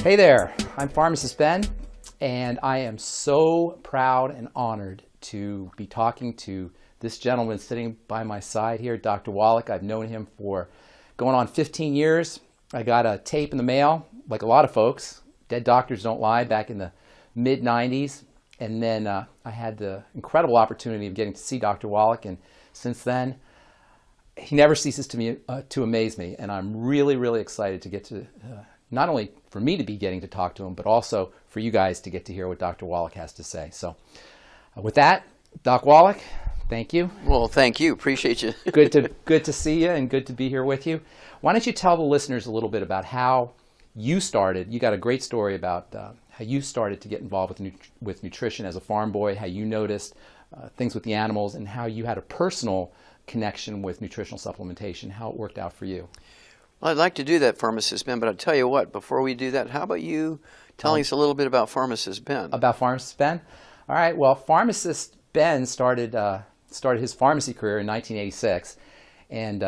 Hey there, I'm Pharmacist Ben, and I am so proud and honored to be talking to this gentleman sitting by my side here, Dr. Wallach. I've known him for going on 15 years. I got a tape in the mail, like a lot of folks, Dead Doctors Don't Lie, back in the mid-90s. And then I had the incredible opportunity of getting to see Dr. Wallach, and since then, he never ceases to amaze me. And I'm really, really excited to get to, not only for me to be getting to talk to him, but also for you guys to get to hear what Dr. Wallach has to say. So with that, Doc Wallach, thank you. Well, thank you. Appreciate you. Good to see you and good to be here with you. Why don't you tell the listeners a little bit about how you started. You got a great story about how you started to get involved with nutrition as a farm boy, how you noticed things with the animals, and how you had a personal connection with nutritional supplementation, how it worked out for you. Well, I'd like to do that, Pharmacist Ben, but I'll tell you what, before we do that, how about you telling us a little bit about Pharmacist Ben? About Pharmacist Ben? All right, well, Pharmacist Ben started his pharmacy career in 1986, and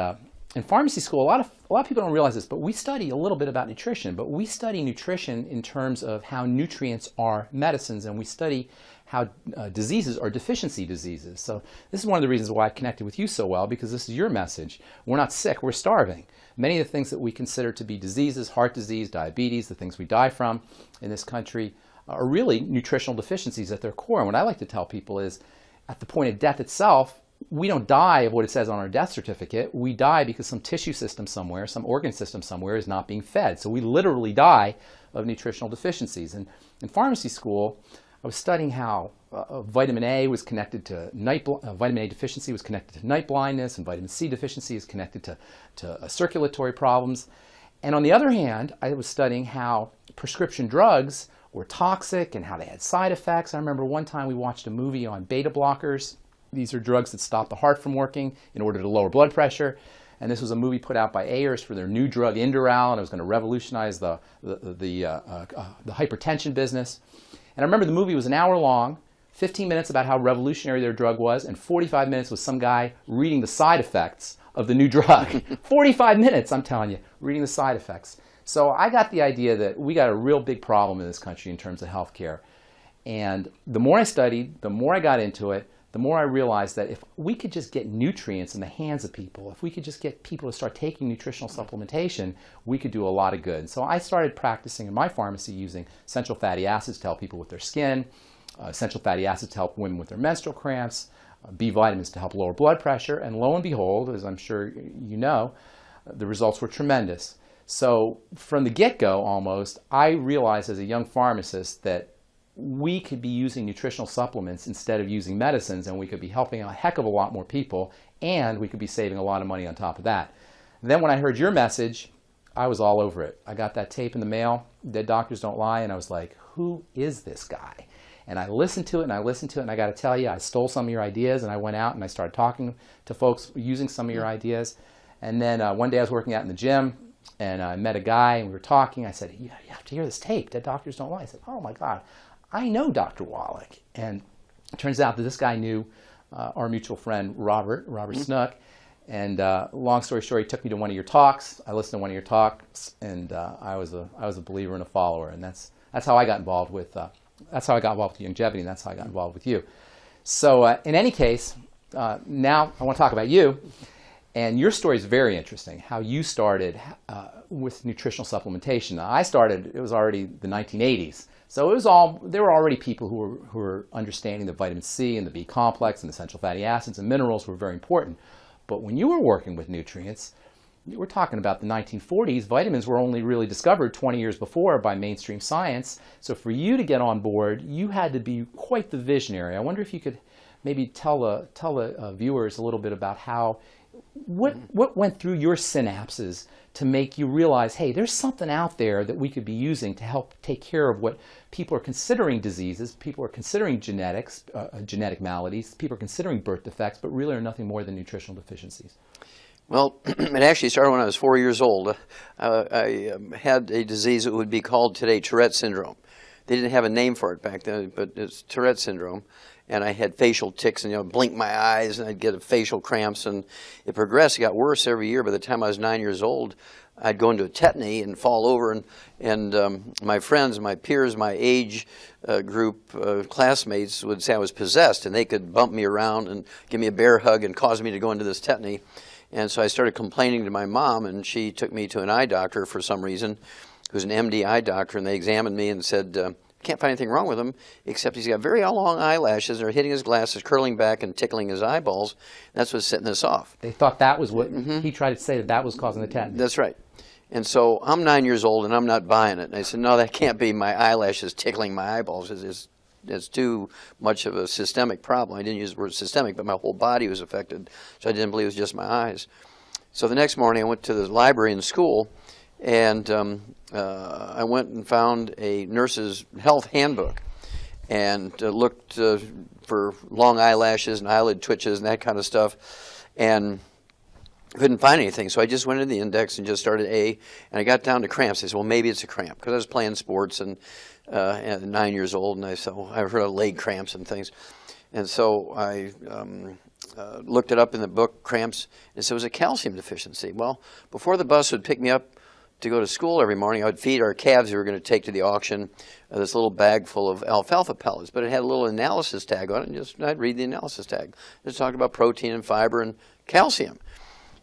in pharmacy school, a lot of people don't realize this, but we study a little bit about nutrition, but we study nutrition in terms of how nutrients are medicines, and we study how diseases are deficiency diseases. So this is one of the reasons why I connected with you so well, because this is your message. We're not sick, we're starving. Many of the things that we consider to be diseases, heart disease, diabetes, the things we die from in this country, are really nutritional deficiencies at their core. And what I like to tell people is, at the point of death itself, we don't die of what it says on our death certificate. We die because some tissue system somewhere, some organ system somewhere is not being fed. So we literally die of nutritional deficiencies. And in pharmacy school, I was studying how vitamin A was connected to vitamin A deficiency was connected to night blindness, and vitamin C deficiency is connected to circulatory problems. And on the other hand, I was studying how prescription drugs were toxic and how they had side effects. I remember one time we watched a movie on beta blockers. These are drugs that stop the heart from working in order to lower blood pressure. And this was a movie put out by Ayers for their new drug Indoral, and it was going to revolutionize the hypertension business. And I remember the movie was an hour long, 15 minutes about how revolutionary their drug was, and 45 minutes was some guy reading the side effects of the new drug. 45 minutes, I'm telling you, reading the side effects. So I got the idea that we got a real big problem in this country in terms of healthcare. And the more I studied, the more I got into it, the more I realized that if we could just get nutrients in the hands of people, if we could just get people to start taking nutritional supplementation, we could do a lot of good. So I started practicing in my pharmacy using essential fatty acids to help people with their skin, essential fatty acids to help women with their menstrual cramps, B vitamins to help lower blood pressure, and lo and behold, as I'm sure you know, the results were tremendous. So from the get-go almost, I realized as a young pharmacist that we could be using nutritional supplements instead of using medicines, and we could be helping a heck of a lot more people, and we could be saving a lot of money on top of that. Then when I heard your message, I was all over it. I got that tape in the mail, Dead Doctors Don't Lie, and I was like, who is this guy? And I listened to it, and I listened to it, and I got to tell you, I stole some of your ideas, and I went out and I started talking to folks using some of your ideas. And then one day I was working out in the gym, and I met a guy, and we were talking. I said, you have to hear this tape, Dead Doctors Don't Lie. I said, oh my God, I know Dr. Wallach. And it turns out that this guy knew our mutual friend, Robert Snook. And long story short, he took me to one of your talks. I listened to one of your talks, and I was a believer and a follower. And that's how I got involved with longevity, and that's how I got involved with you. So in any case, now I want to talk about you. And your story is very interesting, how you started with nutritional supplementation. Now, I started, it was already the 1980s. So there were already people who were understanding that vitamin C and the B complex and essential fatty acids and minerals were very important. But when you were working with nutrients, we're talking about the 1940s, vitamins were only really discovered 20 years before by mainstream science. So for you to get on board, you had to be quite the visionary. I wonder if you could maybe tell the viewers a little bit about what went through your synapses to make you realize, hey, there's something out there that we could be using to help take care of what people are considering diseases, people are considering genetic maladies, people are considering birth defects, but really are nothing more than nutritional deficiencies. Well, it actually started when I was 4 years old. I had a disease that would be called today Tourette syndrome. They didn't have a name for it back then, but it's Tourette syndrome. And I had facial tics, and blink my eyes, and I'd get facial cramps, and it progressed. It got worse every year. By the time I was 9 years old, I'd go into a tetany and fall over, and my friends, my peers, my age group, classmates would say I was possessed, and they could bump me around and give me a bear hug and cause me to go into this tetany. And so I started complaining to my mom, and she took me to an eye doctor for some reason, who's an MD eye doctor, and they examined me and said, can't find anything wrong with him, except he's got very long eyelashes. They're hitting his glasses, curling back, and tickling his eyeballs. That's what's setting this off. They thought that was what he tried to say, that was causing the tetanus. That's right. And so I'm 9 years old, and I'm not buying it. And I said, no, that can't be my eyelashes tickling my eyeballs. It's too much of a systemic problem. I didn't use the word systemic, but my whole body was affected, so I didn't believe it was just my eyes. So the next morning, I went to the library in school, and I went and found a nurse's health handbook and looked for long eyelashes and eyelid twitches and that kind of stuff, and couldn't find anything. So I just went into the index and just started A, and I got down to cramps. I said, well, maybe it's a cramp, because I was playing sports and at 9 years old, and I said, well, I've heard of leg cramps and things. And so I looked it up in the book, cramps, and it said it was a calcium deficiency. Well, before the bus would pick me up to go to school every morning, I would feed our calves we were going to take to the auction this little bag full of alfalfa pellets, but it had a little analysis tag on it, and I'd read the analysis tag. It talked about protein and fiber and calcium.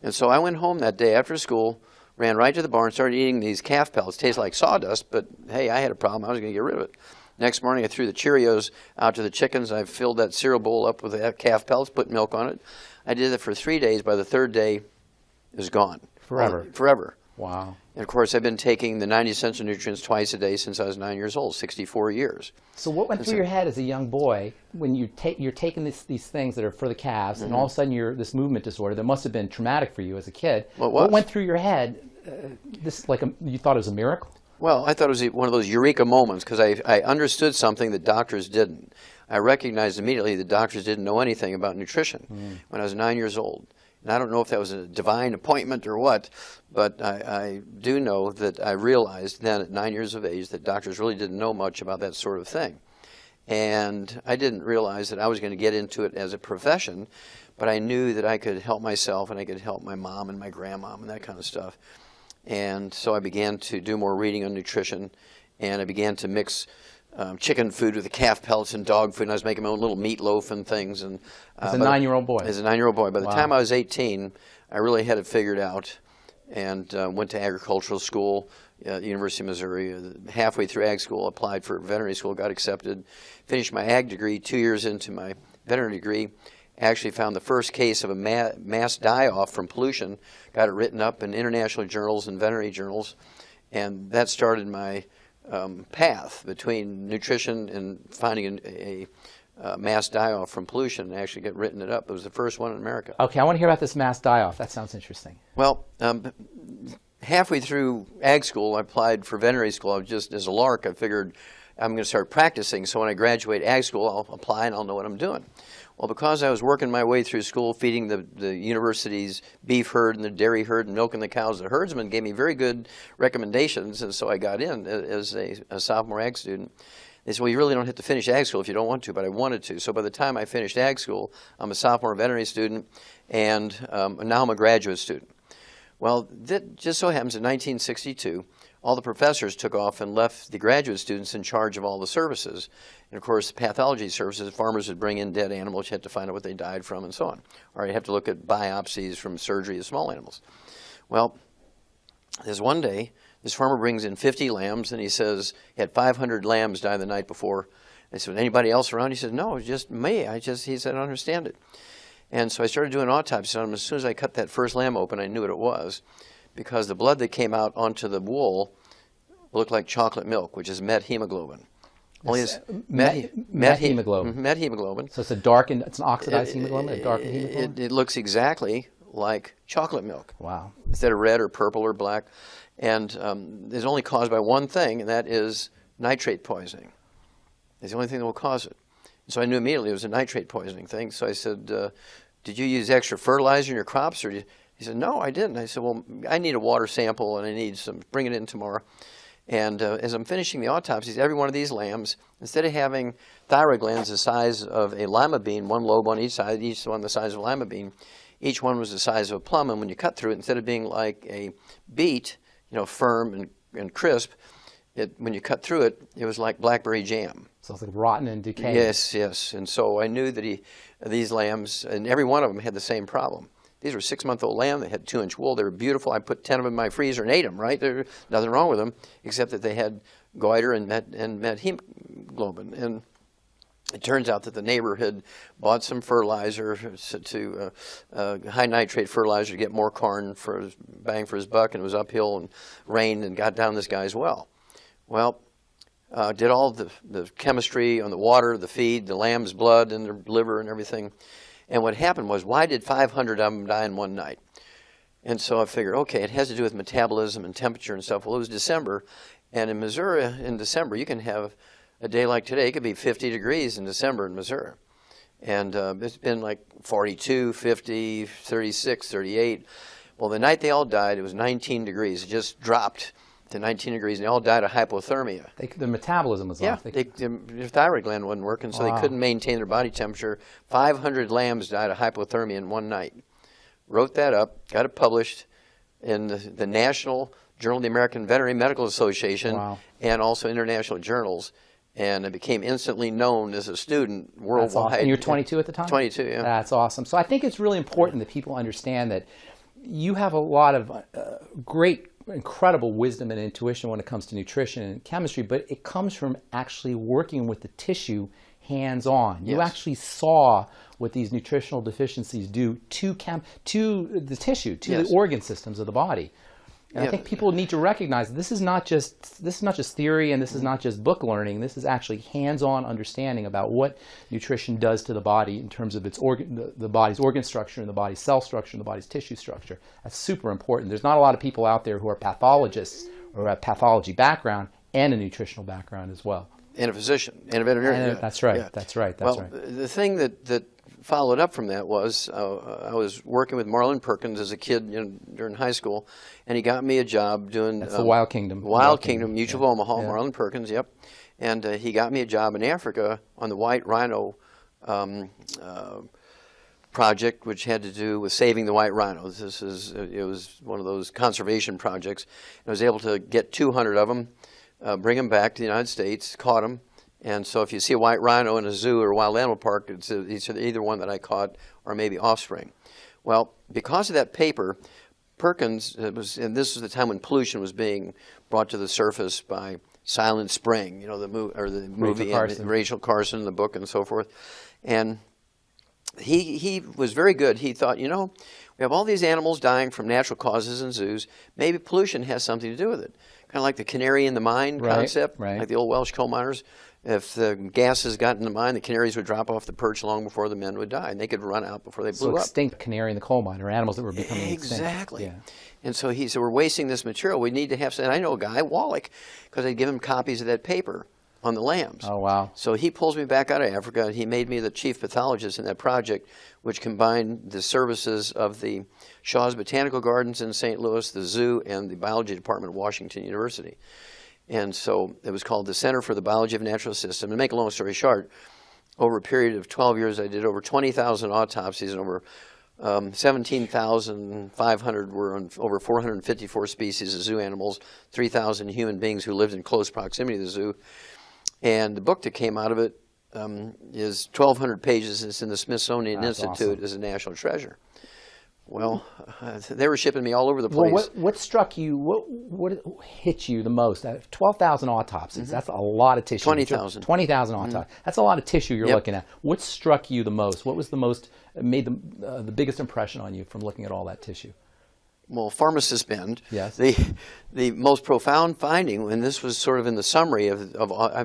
And so I went home that day after school, ran right to the barn, started eating these calf pellets. Tastes like sawdust, but hey, I had a problem. I was going to get rid of it. Next morning, I threw the Cheerios out to the chickens. I filled that cereal bowl up with the calf pellets, put milk on it. I did it for 3 days. By the third day, it was gone. Forever. Forever. Wow. And of course, I've been taking the 90 essential nutrients twice a day since I was 9 years old, 64 years. So what went through your head as a young boy when you're taking these things that are for the calves, and all of a sudden you're this movement disorder that must have been traumatic for you as a kid? Well, it was. What went through your head? You thought it was a miracle? Well, I thought it was one of those eureka moments, because I understood something that doctors didn't. I recognized immediately that doctors didn't know anything about nutrition when I was 9 years old. And I don't know if that was a divine appointment or what, but I do know that I realized then at 9 years of age that doctors really didn't know much about that sort of thing. And I didn't realize that I was going to get into it as a profession, but I knew that I could help myself and I could help my mom and my grandmom and that kind of stuff. And so I began to do more reading on nutrition, and I began to mix chicken food with the calf pellets and dog food, and I was making my own little meatloaf and things. And as a 9-year-old boy? As a 9-year-old boy. By the Wow. time I was 18, I really had it figured out, and went to agricultural school at the University of Missouri. Halfway through ag school, applied for veterinary school, got accepted, finished my ag degree. 2 years into my veterinary degree, actually found the first case of a mass die-off from pollution, got it written up in international journals and veterinary journals, and that started my path between nutrition and finding a mass die-off from pollution and actually get written it up. It was the first one in America. Okay, I want to hear about this mass die-off. That sounds interesting. Well, halfway through ag school, I applied for veterinary school. I was just, as a lark, I figured I'm going to start practicing, so when I graduate ag school, I'll apply and I'll know what I'm doing. Well, because I was working my way through school, feeding the university's beef herd and the dairy herd and milking the cows, the herdsman gave me very good recommendations, and so I got in as a sophomore ag student. They said, well, you really don't have to finish ag school if you don't want to, but I wanted to. So by the time I finished ag school, I'm a sophomore veterinary student, and now I'm a graduate student. Well, that just so happens in 1962, all the professors took off and left the graduate students in charge of all the services. And of course, pathology services, farmers would bring in dead animals, you had to find out what they died from and so on. Or you have to look at biopsies from surgery of small animals. Well, there's one day, this farmer brings in 50 lambs, and he says he had 500 lambs die the night before. I said, anybody else around? He said, no, it's just me. He said, I don't understand it. And so I started doing autopsies on him. As soon as I cut that first lamb open, I knew what it was, because the blood that came out onto the wool looked like chocolate milk, which is methemoglobin. Only it's methemoglobin. Methemoglobin. So it's it's an oxidized hemoglobin, a darkened hemoglobin? It looks exactly like chocolate milk. Wow. Instead of red or purple or black. And it's only caused by one thing, and that is nitrate poisoning. It's the only thing that will cause it. So I knew immediately it was a nitrate poisoning thing. So I said, did you use extra fertilizer in your crops? He said, no, I didn't. I said, well, I need a water sample, and I need some, bring it in tomorrow. And as I'm finishing the autopsies, every one of these lambs, instead of having thyroid glands the size of a lima bean, one lobe on each side, each one the size of a lima bean, each one was the size of a plum. And when you cut through it, instead of being like a beet, firm and crisp, when you cut through it, it was like blackberry jam. So it's like rotten and decayed. Yes, yes. And so I knew that these lambs, and every one of them had the same problem. These were 6-month-old lamb. They had 2-inch wool. They were beautiful. I put 10 of them in my freezer and ate them, right? There's nothing wrong with them, except that they had goiter and met hemoglobin. And it turns out that the neighbor had bought some fertilizer, high nitrate fertilizer, to get more corn for his bang for his buck, and it was uphill and rained and got down this guy's well. Well, did all the chemistry on the water, the feed, the lamb's blood and their liver and everything. And what happened was, why did 500 of them die in one night? And so I figured, okay, it has to do with metabolism and temperature and stuff. Well, it was December, and in Missouri in December, you can have a day like today. It could be 50 degrees in December in Missouri. And it's been like 42, 50, 36, 38. Well, the night they all died, it was 19 degrees. It just dropped to 19 degrees, and they all died of hypothermia. Their metabolism was off. Their thyroid gland wasn't working, so they couldn't maintain their body temperature. 500 lambs died of hypothermia in one night. Wrote that up, got it published in the National Journal of the American Veterinary Medical Association, and also international journals. And I became instantly known as a student worldwide. That's awesome. And you're 22 at the time? 22, yeah. That's awesome. So I think it's really important that people understand that you have a lot of great, incredible wisdom and intuition when it comes to nutrition and chemistry, but it comes from actually working with the tissue hands-on. You actually saw what these nutritional deficiencies do to the tissue, to the organ systems of the body. And I think people need to recognize this is not just theory, and this is not just book learning. This is actually hands-on understanding about what nutrition does to the body in terms of its the body's organ structure, and the body's cell structure, and the body's tissue structure. That's super important. There's not a lot of people out there who are pathologists or have pathology background and a nutritional background as well. And a physician and a veterinarian. That's right. That's right. That's right. The thing that followed up from that was I was working with Marlon Perkins as a kid during high school, and he got me a job doing That's the Wild Kingdom. Wild Kingdom, Mutual of Omaha, Marlon Perkins, yep. And he got me a job in Africa on the white rhino project, which had to do with saving the white rhinos. It was one of those conservation projects. I was able to get 200 of them, bring them back to the United States, caught them. And so if you see a white rhino in a zoo or a wild animal park, it's either one that I caught or maybe offspring. Well, because of that paper, Perkins, and this was the time when pollution was being brought to the surface by Silent Spring, the movie, Rachel Carson, the book, and so forth. And he was very good. He thought, we have all these animals dying from natural causes in zoos. Maybe pollution has something to do with it. Kind of like the canary in the mine concept, like the old Welsh coal miners. If the gases got in the mine, the canaries would drop off the perch long before the men would die, and they could run out before they blew up. So extinct canary in the coal mine, or animals that were becoming extinct. Exactly. Yeah. And so he said, we're wasting this material. We need to have some. And I know a guy, Wallach, because I'd give him copies of that paper on the lambs. Oh, wow. So he pulls me back out of Africa, and he made me the chief pathologist in that project, which combined the services of the Shaw's Botanical Gardens in St. Louis, the zoo, and the biology department of Washington University. And so it was called the Center for the Biology of Natural System. To make a long story short, over a period of 12 years, I did over 20,000 autopsies, and over 17,500 were on over 454 species of zoo animals, 3,000 human beings who lived in close proximity to the zoo. And the book that came out of it is 1,200 pages. It's in the Smithsonian Institute as a national treasure. Well, they were shipping me all over the place. Well, what struck you, what hit you the most? 12,000 autopsies, that's a lot of tissue. 20,000. 20,000 autopsies. That's a lot of tissue you're looking at. What struck you the most? What was made the biggest impression on you from looking at all that tissue? Well, Pharmacist Bend. Yes. The most profound finding, and this was sort of in the summary of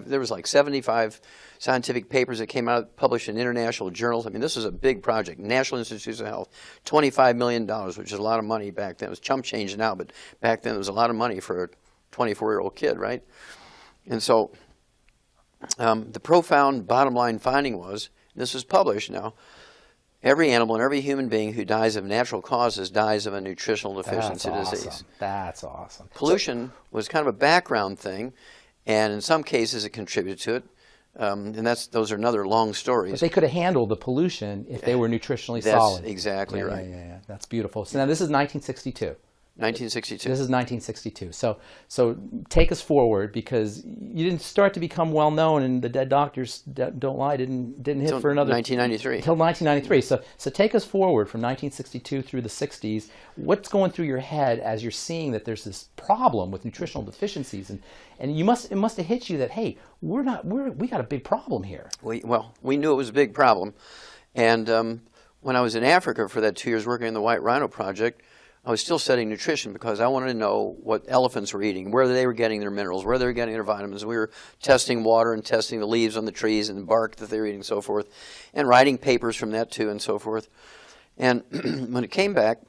there was like 75 scientific papers that came out, published in international journals. I mean, this was a big project. National Institutes of Health, $25 million, which is a lot of money back then. It was chump change now, but back then it was a lot of money for a 24-year-old kid, right? And so the profound bottom line finding was, and this was published now, every animal and every human being who dies of natural causes dies of a nutritional deficiency disease. That's awesome. Pollution was kind of a background thing, and in some cases it contributed to it. And those are another long stories. But they could have handled the pollution if they were nutritionally solid. That's exactly right. Yeah. That's beautiful. So now this is 1962. 1962. This is 1962. So take us forward, because you didn't start to become well known, and the Dead Doctors Don't Lie didn't hit for another 1993. Until 1993. So take us forward from 1962 through the 60s. What's going through your head as you're seeing that there's this problem with nutritional deficiencies, and it must have hit you that, hey, we got a big problem here. We knew it was a big problem, and when I was in Africa for that 2 years working in the White Rhino Project, I was still studying nutrition because I wanted to know what elephants were eating, where they were getting their minerals, where they were getting their vitamins. We were testing water and testing the leaves on the trees and the bark that they were eating and so forth, and writing papers from that too and so forth. And when it came back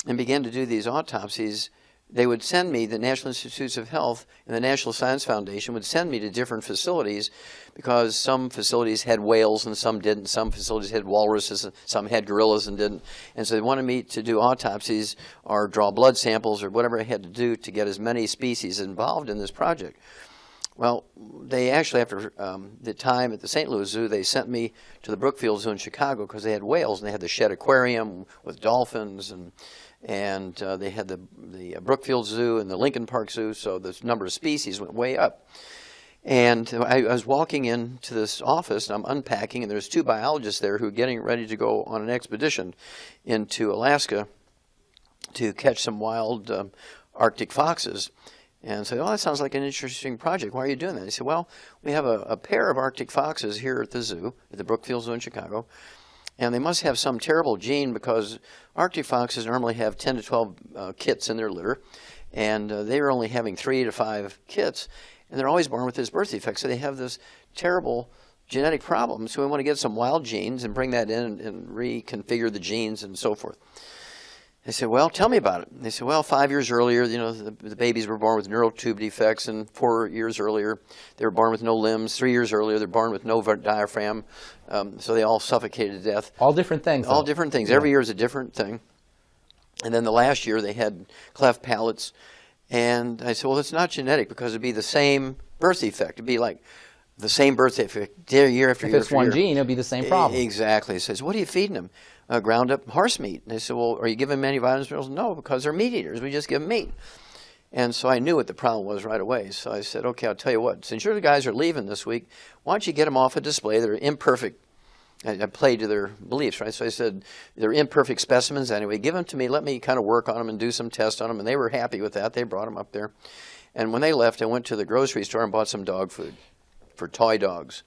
and began to do these autopsies, they would send me, the National Institutes of Health and the National Science Foundation would send me to different facilities, because some facilities had whales and some didn't. Some facilities had walruses and some had gorillas and didn't. And so they wanted me to do autopsies or draw blood samples or whatever I had to do to get as many species involved in this project. Well, they actually, after the time at the St. Louis Zoo, they sent me to the Brookfield Zoo in Chicago because they had whales, and they had the Shedd Aquarium with dolphins, and they had the Brookfield Zoo and the Lincoln Park Zoo, so the number of species went way up. And I was walking into this office, and I'm unpacking, and there's two biologists there who are getting ready to go on an expedition into Alaska to catch some wild Arctic foxes. And I said, oh, that sounds like an interesting project. Why are you doing that? He said, well, we have a pair of Arctic foxes here at the zoo, at the Brookfield Zoo in Chicago, and they must have some terrible gene, because Arctic foxes normally have 10 to 12 kits in their litter, and they were only having 3 to 5 kits, and they're always born with this birth defect. So they have this terrible genetic problem. So we want to get some wild genes and bring that in and reconfigure the genes and so forth. I said, well, tell me about it. They said, well, 5 years earlier, the babies were born with neural tube defects, and 4 years earlier, they were born with no limbs. 3 years earlier, they're born with no diaphragm, so they all suffocated to death. All different things. All different things. Yeah. Every year is a different thing. And then the last year, they had cleft palates, and I said, well, it's not genetic, because it'd be the same birth defect. It'd be like the same birth defect year after year after year. If it's one gene, it'll be the same problem. Exactly. He says, what are you feeding them? Ground up horse meat. And they said, well, are you giving them any vitamins? Minerals? No, because they're meat eaters. We just give them meat. And so I knew what the problem was right away. So I said, okay, I'll tell you what. Since your guys are leaving this week, why don't you get them off a display? They're imperfect. I played to their beliefs, right? So I said, they're imperfect specimens anyway. Give them to me. Let me kind of work on them and do some tests on them. And they were happy with that. They brought them up there. And when they left, I went to the grocery store and bought some dog food for toy dogs.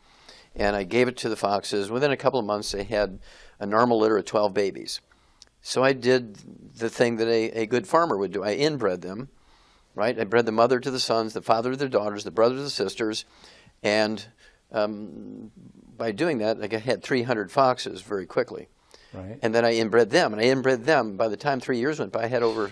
And I gave it to the foxes. Within a couple of months, they had a normal litter of 12 babies. So I did the thing that a good farmer would do. I inbred them, right? I bred the mother to the sons, the father to the daughters, the brother to the sisters, and by doing that, I had 300 foxes very quickly. Right. And then I inbred them, and I inbred them. By the time 3 years went by, I had over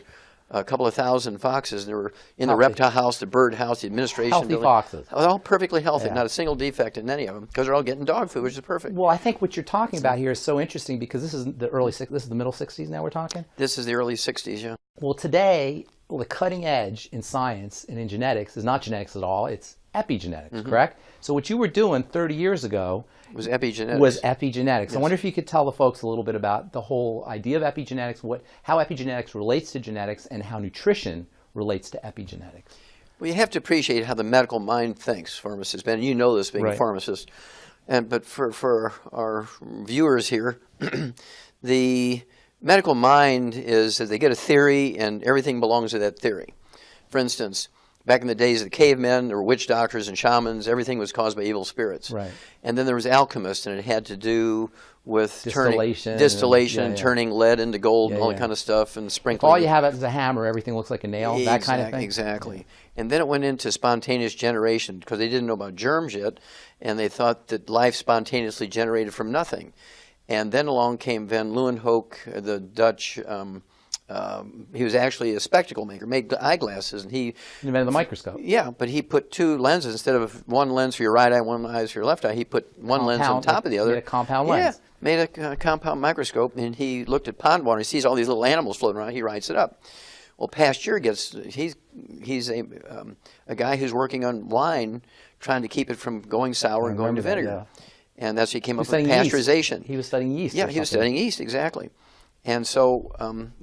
a couple of thousand foxes, and they were in the reptile house, the bird house, the administration Healthy building. foxes. All perfectly healthy, Yeah. not a single defect in any of them, because they're all getting dog food, which is perfect. Well, I think what you're talking about here is so interesting, because this is the middle 60s now we're talking? This is the early 60s, yeah. Well, today, the cutting edge in science and in genetics is not genetics at all, it's epigenetics, correct? So what you were doing 30 years ago Was epigenetics. was epigenetics. Yes. I wonder if you could tell the folks a little bit about the whole idea of epigenetics, how epigenetics relates to genetics, and how nutrition relates to epigenetics. Well, you have to appreciate how the medical mind thinks, pharmacists, Ben. You know this being a Right. pharmacist. But for our viewers here, the medical mind is that they get a theory and everything belongs to that theory. For instance, back in the days of the cavemen, there were witch doctors and shamans. Everything was caused by evil spirits. Right. And then there was alchemists, and it had to do with Distillation distillation and- and yeah. turning lead into gold and all Yeah. that kind of stuff, and If sprinkling. all you have is a hammer, everything looks like a nail, that kind of thing? Exactly. And then it went into spontaneous generation, because they didn't know about germs yet, and they thought that life spontaneously generated from nothing. And then along came Van Leeuwenhoek, the Dutch. He was actually a spectacle maker, made eyeglasses, and he Invented the microscope. yeah, but he put two lenses instead of one lens for your right eye, one lens for your left eye. He put one lens on top of the other. Made a compound lens. Yeah, made a compound microscope, and he looked at pond water. He sees all these little animals floating around. He writes it up. Well, Pasteur he's a guy who's working on wine, trying to keep it from going sour and going to remember that, vinegar. And that's he came up with studying yeast. pasteurization. He was studying yeast. Yeah, or he was something. studying yeast, exactly. And so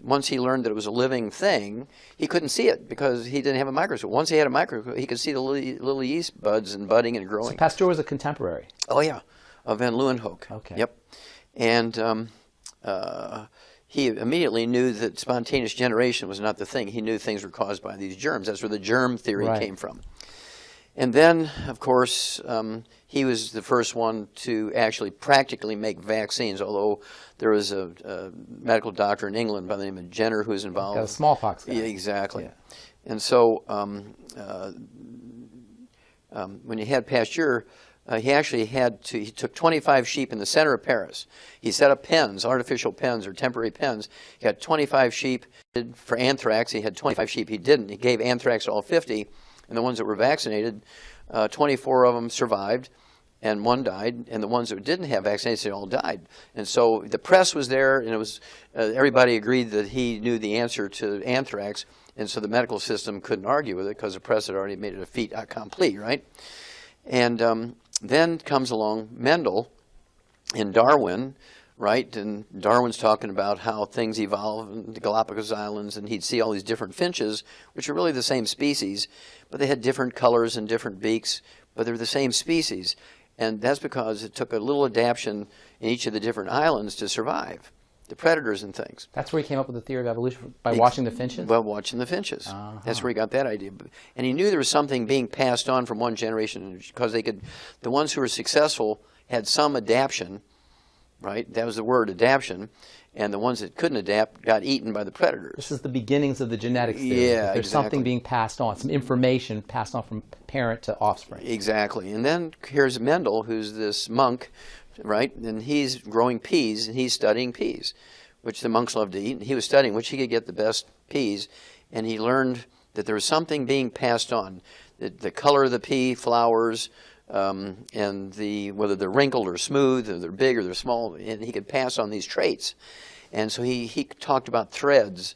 once he learned that it was a living thing, he couldn't see it because he didn't have a microscope. Once he had a microscope, he could see the little yeast buds and budding and growing. So Pasteur was a contemporary. Oh, yeah, of Van Leeuwenhoek. Okay. Yep. And he immediately knew that spontaneous generation was not the thing. He knew things were caused by these germs. That's where the germ theory came from. And then, of course, he was the first one to actually practically make vaccines, although there was a medical doctor in England by the name of Jenner who was involved. Got a smallpox guy. Yeah, exactly. Yeah. And so when he had Pasteur, he took 25 sheep in the center of Paris. He set up pens, artificial pens or temporary pens. He had 25 sheep. For anthrax, he had 25 sheep. He didn't. He gave anthrax to all 50. And the ones that were vaccinated, 24 of them survived, and 1 died. And the ones that didn't have vaccination all died. And so the press was there, and it was everybody agreed that he knew the answer to anthrax. And so the medical system couldn't argue with it because the press had already made it a fait accompli, right? And then comes along Mendel and Darwin, right? And Darwin's talking about how things evolve in the Galapagos Islands, and he'd see all these different finches, which are really the same species, but they had different colors and different beaks, but they're the same species. And that's because it took a little adaptation in each of the different islands to survive, the predators and things. That's where he came up with the theory of evolution, by watching the finches? Well, watching the finches. That's where he got that idea. And he knew there was something being passed on from one generation because the ones who were successful had some adaptation, right? That was the word, adaptation. And the ones that couldn't adapt got eaten by the predators. This is the beginnings of the genetics theory. Yeah, There's something being passed on, some information passed on from parent to offspring. Exactly. And then here's Mendel, who's this monk, right? And he's growing peas, and he's studying peas, which the monks love to eat. And he was studying which he could get the best peas, and he learned that there was something being passed on. The color of the pea flowers, and whether they're wrinkled or smooth, or they're big or they're small, and he could pass on these traits. And so he talked about threads,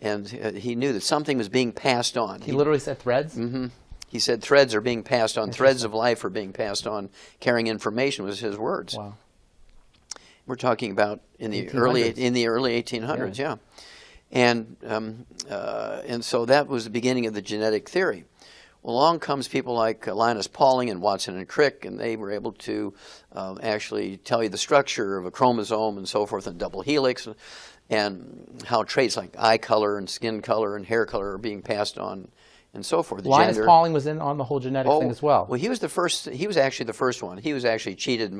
and he knew that something was being passed on. He literally said threads? Mm-hmm. He said threads are being passed on, threads of life are being passed on, carrying information was his words. Wow. We're talking about in the 1800s. early 1800s, yeah. And so that was the beginning of the genetic theory. Well, along comes people like Linus Pauling and Watson and Crick, and they were able to actually tell you the structure of a chromosome and so forth, and double helix, and how traits like eye color and skin color and hair color are being passed on, and so forth. Linus Pauling was in on the whole genetic thing as well. Well, he was the first. He was actually the first one. He was actually cheated.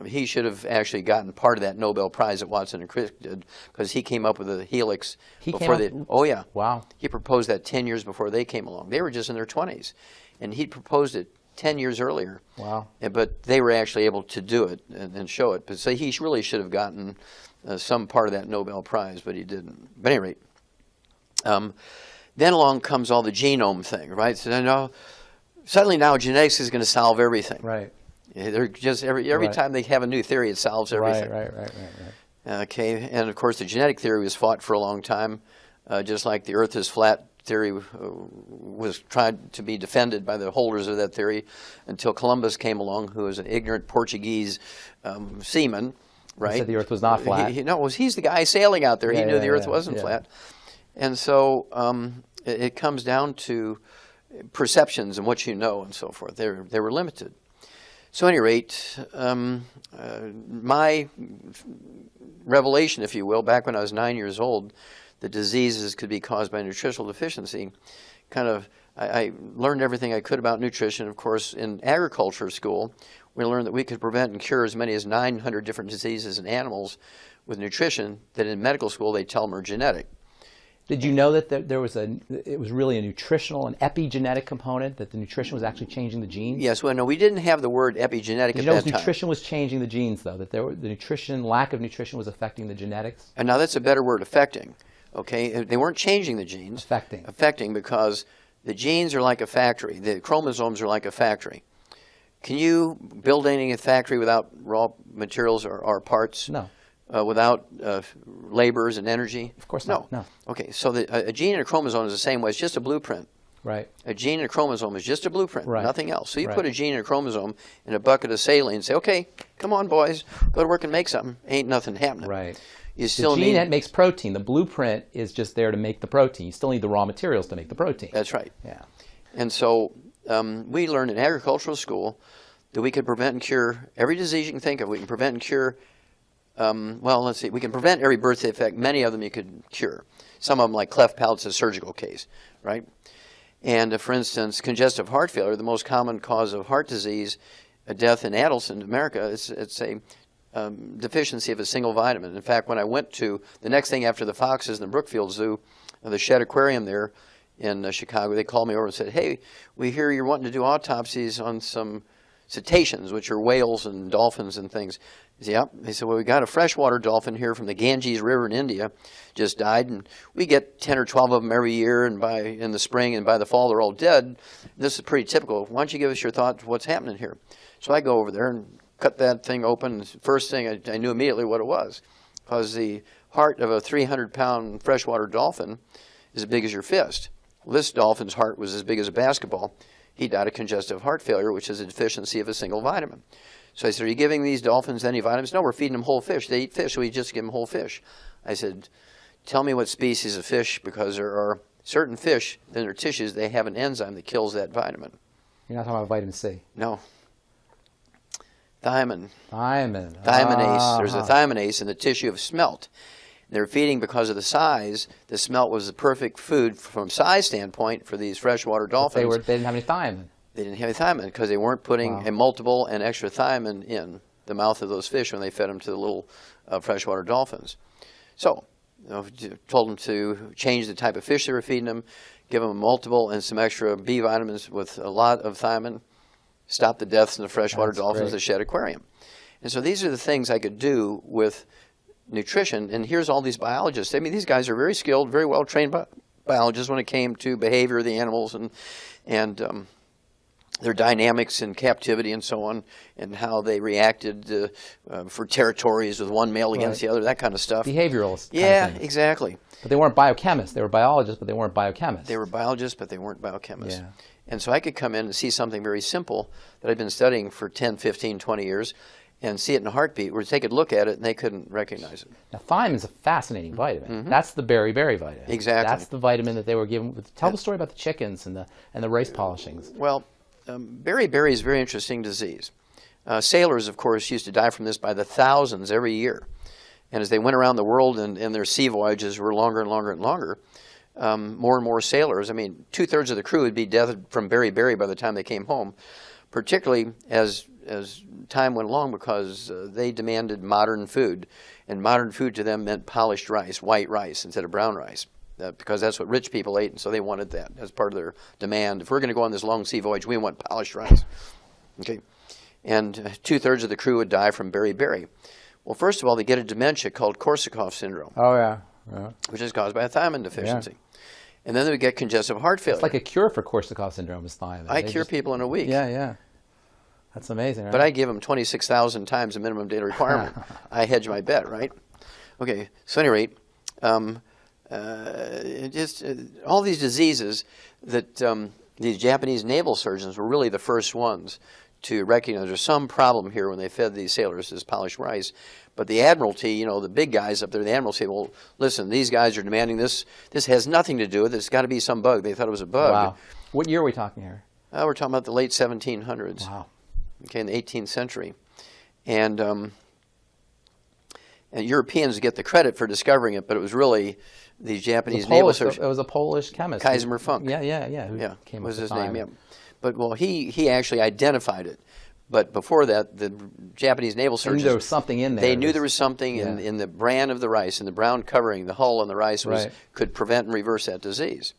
He should have actually gotten part of that Nobel Prize that Watson and Crick did because he came up with a helix before they. Oh yeah. Wow. He proposed that 10 years before they came along. They were just in their 20s, and he proposed it 10 years earlier. Wow. But they were actually able to do it and show it. But so he really should have gotten some part of that Nobel Prize, but he didn't. But at any rate. Then along comes all the genome thing, right? So suddenly now genetics is going to solve everything. Right. They're just every time they have a new theory, it solves everything. Right. Okay, and of course the genetic theory was fought for a long time, just like the Earth is flat theory was tried to be defended by the holders of that theory until Columbus came along, who was an ignorant Portuguese seaman, right? He said the Earth was not flat. He's the guy sailing out there. He knew the Earth wasn't flat. And so it comes down to perceptions and what you know and so forth. They were limited. So at any rate, my revelation, if you will, back when I was 9 years old, that diseases could be caused by nutritional deficiency, I learned everything I could about nutrition. Of course, in agriculture school, we learned that we could prevent and cure as many as 900 different diseases in animals with nutrition that in medical school they tell them are genetic. Did you know that it was really a nutritional, an epigenetic component, that the nutrition was actually changing the genes? Yes, well, no, we didn't have the word epigenetic at that time. Nutrition was changing the genes, though, that the lack of nutrition was affecting the genetics? And now that's a better word, affecting. Okay, they weren't changing the genes. Affecting. Affecting, because the genes are like a factory. The chromosomes are like a factory. Can you build any factory without raw materials or parts? No. Without laborers and energy? Of course not. No. Okay, so a gene and a chromosome is the same way. It's just a blueprint. Right. A gene and a chromosome is just a blueprint, Right. nothing else. So you Right. put a gene and a chromosome in a bucket of saline and say, okay, come on, boys, go to work and make something. Ain't nothing happening. Right. You still the gene need... that makes protein. The blueprint is just there to make the protein. You still need the raw materials to make the protein. That's right. Yeah. And so we learned in agricultural school that we could prevent and cure every disease you can think of. We can prevent and cure, well, let's see, we can prevent every birth defect. Many of them you could cure. Some of them, like cleft palate's a surgical case, right? And for instance, congestive heart failure, the most common cause of heart disease, death in adults in America, it's a deficiency of a single vitamin. In fact, when I went to the next thing after the foxes in the Brookfield Zoo, the Shedd Aquarium there in Chicago, they called me over and said, hey, we hear you're wanting to do autopsies on some cetaceans, which are whales and dolphins and things. I said, yep. They said, well, we got a freshwater dolphin here from the Ganges River in India, just died, and we get 10 or 12 of them every year, and in the spring and by the fall they're all dead. This is pretty typical. Why don't you give us your thoughts what's happening here? So I go over there and cut that thing open. First thing, I knew immediately what it was, because the heart of a 300-pound freshwater dolphin is as big as your fist. Well, this dolphin's heart was as big as a basketball. He died of congestive heart failure, which is a deficiency of a single vitamin. So I said, are you giving these dolphins any vitamins? No, we're feeding them whole fish. They eat fish, so we just give them whole fish. I said, tell me what species of fish, because there are certain fish, in their tissues, they have an enzyme that kills that vitamin. You're not talking about vitamin C. No. Thiamine. Thiamine. Thiaminase. There's a thiaminase in the tissue of smelt. They're feeding because of the size. The smelt was the perfect food from size standpoint for these freshwater dolphins. They didn't have any thiamine. They didn't have any thiamine because they weren't putting a multiple and extra thiamine in the mouth of those fish when they fed them to the little freshwater dolphins. So, told them to change the type of fish they were feeding them, give them multiple and some extra B vitamins with a lot of thiamine, stop the deaths in the freshwater dolphins, the Shedd Aquarium. And so these are the things I could do with nutrition. And here's all these biologists. I mean, these guys are very skilled, very well trained biologists when it came to behavior of the animals and their dynamics in captivity and so on, and how they reacted for territories with one male against the other, that kind of stuff. Behavioralists. Yeah, exactly. But they weren't biochemists. They were biologists, but they weren't biochemists. They were biologists, but they weren't biochemists. Yeah. And so I could come in and see something very simple that I've been studying for 10, 15, 20 years and see it in a heartbeat, where they could look at it and they couldn't recognize it. Now, thiamine is a fascinating vitamin. That's the berry vitamin. Exactly. That's the vitamin that they were given. Tell the story about the chickens and the rice polishings. Well, beriberi is a very interesting disease. Sailors, of course, used to die from this by the thousands every year. And as they went around the world and their sea voyages were longer and longer and longer, more and more sailors, I mean, 2/3 of the crew would be dead from beriberi by the time they came home, particularly as time went along, because they demanded modern food. And modern food to them meant polished rice, white rice, instead of brown rice. Because that's what rich people ate, and so they wanted that as part of their demand. If we're going to go on this long sea voyage, we want polished rice. Okay, and 2/3 of the crew would die from beriberi. Well, first of all, they get a dementia called Korsakoff syndrome, Oh, yeah. which is caused by a thiamine deficiency. And then they would get congestive heart failure. It's like a cure for Korsakoff syndrome is thiamine. I cure people in a week. Yeah. That's amazing, right? But I give them 26,000 times the minimum daily requirement. I hedge my bet, right? Okay, so at any rate, all these diseases that these Japanese naval surgeons were really the first ones to recognize there's some problem here when they fed these sailors this polished rice. But the Admiralty, you know, the big guys up there, the Admiralty, well, listen, these guys are demanding this. This has nothing to do with it. It's got to be some bug. They thought it was a bug. Wow. What year are we talking here? We're talking about the late 1700s. Wow. Okay, in the 18th century. And Europeans get the credit for discovering it, but it was really these Japanese naval surgeons. It was a Polish chemist. Kaiser Funk. Yeah. Yeah, Came was up his with name, thiamine. yeah. But, well, he actually identified it. But before that, the Japanese naval surgeons... There was something in there. They knew there was something in the bran of the rice, in the brown covering, the hull on the rice could prevent and reverse that disease.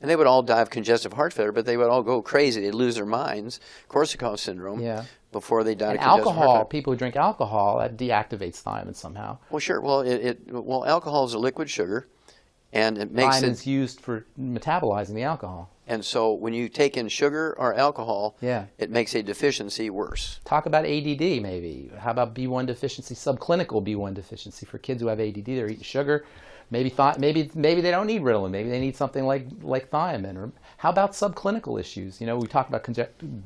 And they would all die of congestive heart failure, but they would all go crazy. They'd lose their minds, Korsakoff syndrome, before they died of congestive heart failure. People who drink alcohol, that deactivates thiamine somehow. Well, sure. Well, alcohol is a liquid sugar, And it makes Thiamine it, is used for metabolizing the alcohol. and so when you take in sugar or alcohol, Yeah. it makes a deficiency worse. Talk about ADD maybe. How about B1 deficiency, subclinical B1 deficiency for kids who have ADD? They're eating sugar. Maybe they don't need Ritalin. Maybe they need something like thiamine. Or how about subclinical issues? You know, we talk about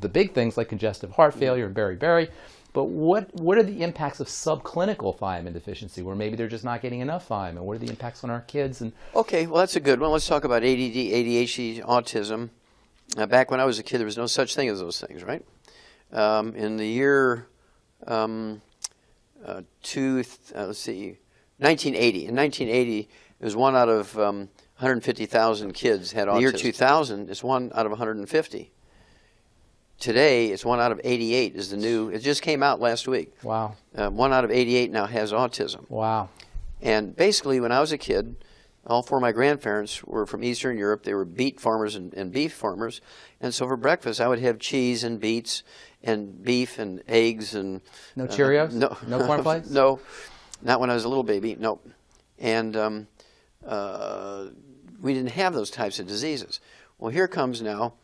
the big things like congestive heart failure and beriberi. But what are the impacts of subclinical thiamine deficiency, where maybe they're just not getting enough thiamine? What are the impacts on our kids? And Okay, well, that's a good one. Let's talk about ADD, ADHD, autism. Back when I was a kid, there was no such thing as those things, right? In the year 1980. In 1980, it was 1 out of 150,000 kids had autism. In the year 2000, it's 1 out of 150. Today, it's 1 out of 88 is the new. It just came out last week. wow, 1 out of 88 now has autism. wow, And basically, when I was a kid, all 4 of my grandparents were from Eastern Europe. They were beet farmers and beef farmers. And so for breakfast, I would have cheese and beets and beef and eggs and... no Cheerios, no cornflakes. No, not when I was a little baby, no. And we didn't have those types of diseases. Well, here comes now,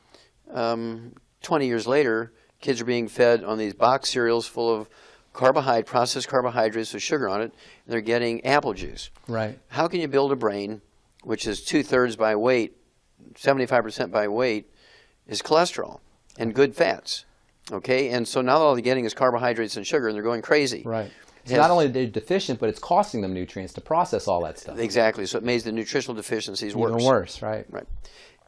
20 years later, kids are being fed on these box cereals full of processed carbohydrates with sugar on it, and they're getting apple juice. Right. How can you build a brain, which is 2/3 by weight, 75% by weight, is cholesterol and good fats? Okay, and so now all they're getting is carbohydrates and sugar, and they're going crazy. Right. So not only are they deficient, but it's costing them nutrients to process all that stuff. Exactly. So it makes the nutritional deficiencies worse. Even worse, right? Right.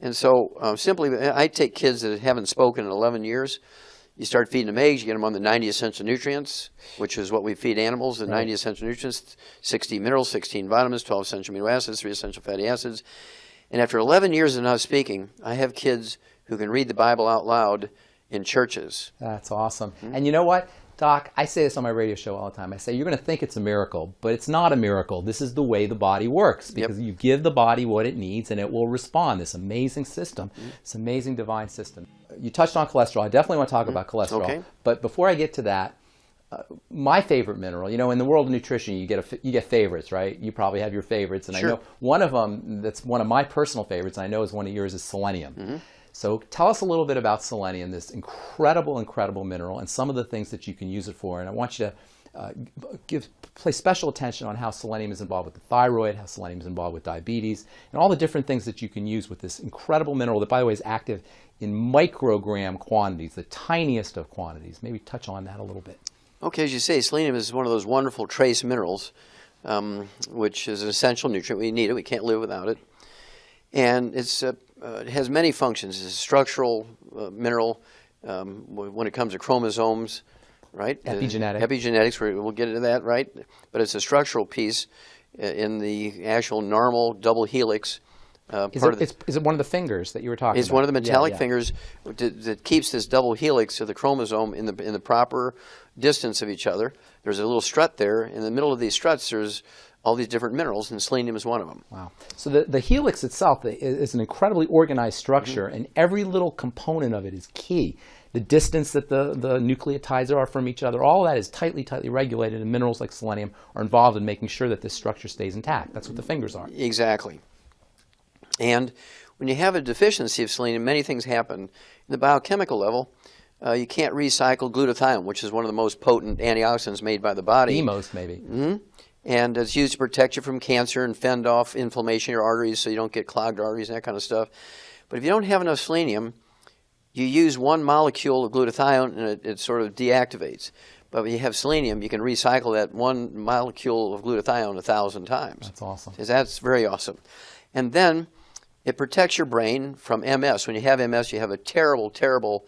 And so simply, I take kids that haven't spoken in 11 years. You start feeding them eggs, you get them on the 90 essential nutrients, which is what we feed animals, the 90 essential nutrients, 60 minerals, 16 vitamins, 12 essential amino acids, 3 essential fatty acids. And after 11 years of not speaking, I have kids who can read the Bible out loud in churches. That's awesome. And you know what, Doc, I say this on my radio show all the time. I say, you're going to think it's a miracle, but it's not a miracle. This is the way the body works, because you give the body what it needs and it will respond. This amazing system, this amazing divine system. You touched on cholesterol. I definitely want to talk about cholesterol. Okay. But before I get to that, my favorite mineral, you know, in the world of nutrition, you get favorites, right? You probably have your favorites. And Sure. I know one of them that's one of my personal favorites, and I know is one of yours, is selenium. So tell us a little bit about selenium, this incredible, incredible mineral, and some of the things that you can use it for. And I want you to place special attention on how selenium is involved with the thyroid, how selenium is involved with diabetes, and all the different things that you can use with this incredible mineral that, by the way, is active in microgram quantities, the tiniest of quantities. Maybe touch on that a little bit. Okay, as you say, selenium is one of those wonderful trace minerals, which is an essential nutrient. We need it. We can't live without it. And it has many functions. It's a structural mineral when it comes to chromosomes, right? Epigenetics, we'll get into that, right? But it's a structural piece in the actual normal double helix. Is it one of the fingers that you were talking about? It's one of the metallic fingers that keeps this double helix of the chromosome in the proper distance of each other. There's a little strut there. In the middle of these struts, there's all these different minerals, and selenium is one of them. Wow. So the helix itself is an incredibly organized structure, and every little component of it is key. The distance that the nucleotides are from each other, all of that is tightly regulated, and minerals like selenium are involved in making sure that this structure stays intact. That's what the fingers are. Exactly. And when you have a deficiency of selenium, many things happen. In the biochemical level, you can't recycle glutathione, which is one of the most potent antioxidants made by the body. The most, maybe. And it's used to protect you from cancer and fend off inflammation in your arteries so you don't get clogged arteries and that kind of stuff. But if you don't have enough selenium, you use one molecule of glutathione and it sort of deactivates. But when you have selenium, you can recycle that one molecule of glutathione 1,000 times. That's awesome. That's very awesome. And then it protects your brain from MS. When you have MS, you have a terrible, terrible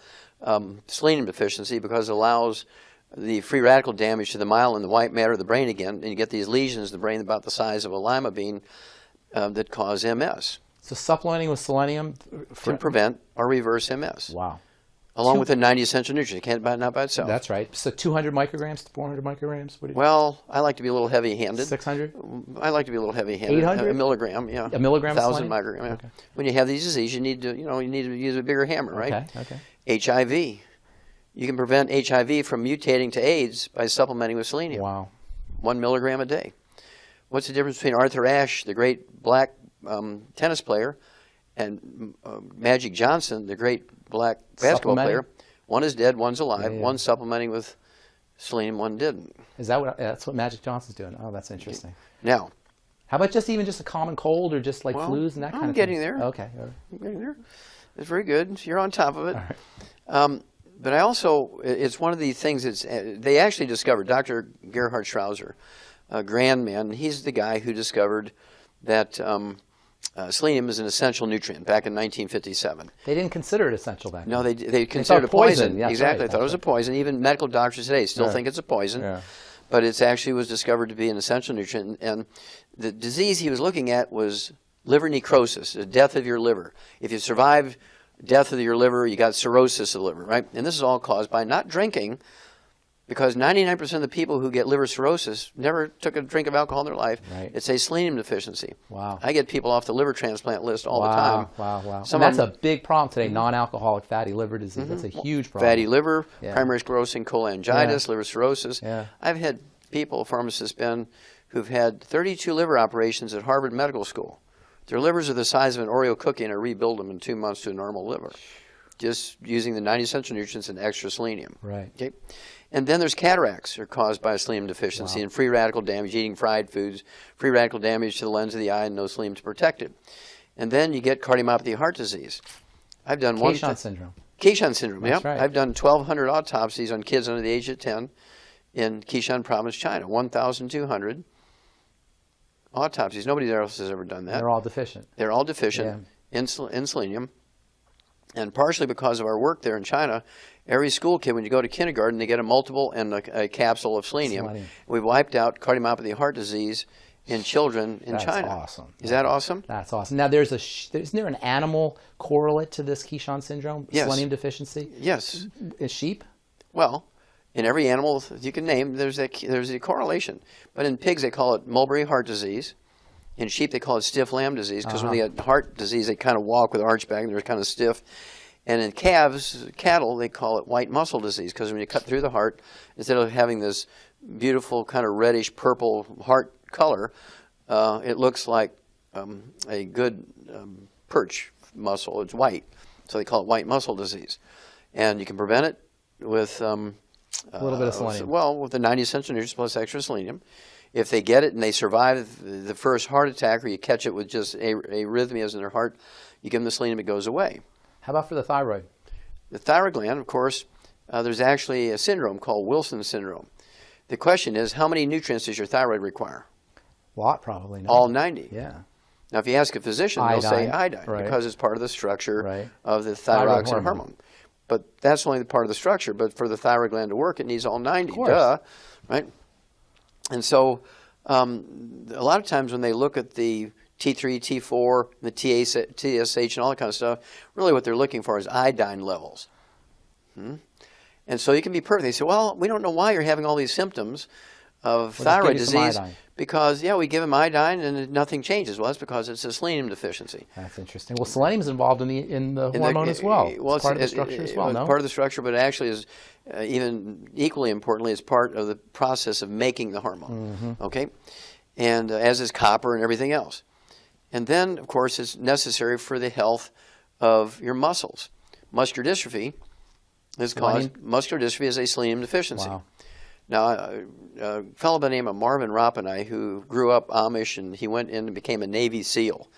selenium deficiency, because it allows the free radical damage to the myelin and the white matter of the brain again, and you get these lesions in the brain about the size of a lima bean that cause MS. So supplementing with selenium can prevent or reverse MS. Wow. Along with the 90 essential nutrients. It can't not by itself. That's right. So 200 micrograms, 400 micrograms? Well, I like to be a little heavy-handed. 600? I like to be a little heavy-handed. 800? A milligram, yeah. A milligram? 1,000 micrograms. Yeah. Okay. When you have these diseases, you need to use a bigger hammer, right? Okay. HIV. You can prevent HIV from mutating to AIDS by supplementing with selenium. Wow. 1 milligram a day. What's the difference between Arthur Ashe, the great black tennis player, and Magic Johnson, the great black basketball player. One is dead, one's alive. Yeah. One's supplementing with selenium, one didn't. Is that that's what Magic Johnson's doing? Oh, that's interesting. Now, how about even just a common cold or just like flus and that kind of thing? I'm getting there. Okay. I'm getting there. It's very good. You're on top of it. All right. But I also, it's one of the things they actually discovered, Dr. Gerhard Strauser, a grand man, he's the guy who discovered that selenium is an essential nutrient back in 1957. They didn't consider it essential back then. No, they considered it poison. Yeah, exactly. Right. They thought it was a poison. Even medical doctors today still think it's a poison. Yeah. But it actually was discovered to be an essential nutrient. And the disease he was looking at was liver necrosis, the death of your liver. If you survive death of your liver, you got cirrhosis of the liver, right? And this is all caused by not drinking, because 99% of the people who get liver cirrhosis never took a drink of alcohol in their life. Right. It's a selenium deficiency. Wow. I get people off the liver transplant list all the time. Wow. And that's a big problem today, non-alcoholic fatty liver disease. That's a huge problem. Fatty liver, primary sclerosing cholangitis, liver cirrhosis. Yeah. I've had people, pharmacists, who've had 32 liver operations at Harvard Medical School. Their livers are the size of an Oreo cookie, and I rebuild them in 2 months to a normal liver, just using the 90 essential nutrients and extra selenium. Right. Okay. And then there's cataracts that are caused by a selenium deficiency and free radical damage, eating fried foods, free radical damage to the lens of the eye, and no selenium to protect it. And then you get cardiomyopathy of heart disease. I've done Keyshawn syndrome. Keyshawn syndrome, That's right. I've done 1,200 autopsies on kids under the age of 10 in Keyshawn province, China. 1,200 autopsies. Nobody else has ever done that. They're all deficient. They're all deficient in selenium. And partially because of our work there in China, every school kid, when you go to kindergarten, they get a multiple and a capsule of selenium. We've wiped out cardiomyopathy of heart disease in children in China. That's awesome. Is that awesome? That's awesome. Now, isn't there an animal correlate to this Keyshawn syndrome, selenium deficiency? Yes. Is sheep? Well, in every animal you can name, there's a correlation. But in pigs, they call it mulberry heart disease. In sheep, they call it stiff lamb disease, because when they get heart disease, they kind of walk with an arch back and they're kind of stiff. And in cattle, they call it white muscle disease, because when you cut through the heart, instead of having this beautiful kind of reddish purple heart color, it looks like a good perch muscle. It's white, so they call it white muscle disease. And you can prevent it with a little bit of selenium. Well, with the 90 essential nutrients plus extra selenium. If they get it and they survive the first heart attack, or you catch it with just arrhythmias in their heart, you give them the selenium, it goes away. How about for the thyroid? The thyroid gland, of course, there's actually a syndrome called Wilson syndrome. The question is, how many nutrients does your thyroid require? A lot, probably. No. All 90. Yeah. Now, if you ask a physician, they'll say iodine, because it's part of the structure of the thyroxine hormone. But that's only the part of the structure. But for the thyroid gland to work, it needs all 90. Duh, right? And so a lot of times when they look at the T3, T4, the TSH, and all that kind of stuff, really what they're looking for is iodine levels. And so you can be perfect. They say, well, we don't know why you're having all these symptoms of thyroid disease, because, we give them iodine and nothing changes. Well, that's because it's a selenium deficiency. That's interesting. Well, selenium is involved in the hormone as well. It's part of the structure as well, no? Part of the structure, but it actually is even equally importantly, it's part of the process of making the hormone. Okay? And as is copper and everything else. And then, of course, it's necessary for the health of your muscles. Muscular dystrophy is a selenium deficiency. Wow. Now, a fellow by the name of Marvin Rappanay, who grew up Amish, and he went in and became a Navy SEAL.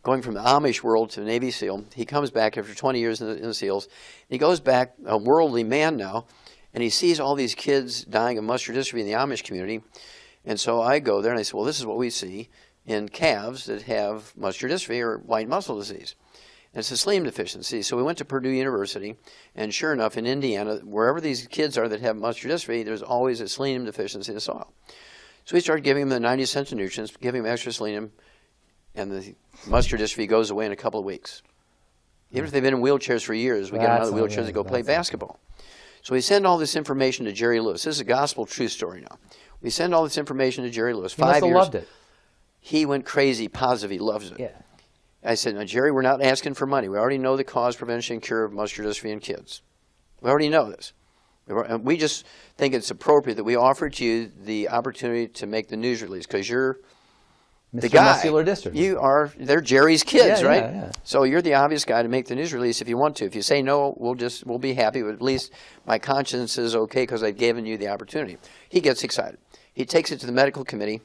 Going from the Amish world to a Navy SEAL, he comes back after 20 years in the SEALs. He goes back, a worldly man now, and he sees all these kids dying of muscular dystrophy in the Amish community. And so I go there and I say, well, this is what we see in calves that have muscular dystrophy or white muscle disease. And it's a selenium deficiency. So we went to Purdue University, and sure enough, in Indiana, wherever these kids are that have muscular dystrophy, there's always a selenium deficiency in the soil. So we started giving them the 90 essential nutrients, giving them extra selenium, and the muscular dystrophy goes away in a couple of weeks. Even if they've been in wheelchairs for years, we get them out of the wheelchairs to go play basketball. So we send all this information to Jerry Lewis. This is a gospel true story now. We send all this information to Jerry Lewis. 5 years. He must have loved it. He went crazy, positive. He loves it. Yeah. I said, now, Jerry, we're not asking for money. We already know the cause, prevention, and cure of muscular dystrophy in kids. We already know this. We just think it's appropriate that we offer to you the opportunity to make the news release, because you're the Mr. guy. Muscular Dystrophy. They're Jerry's kids, Yeah, right? yeah, yeah. So you're the obvious guy to make the news release if you want to. If you say no, we'll be happy, but at least my conscience is okay because I've given you the opportunity. He gets excited. He takes it to the medical committee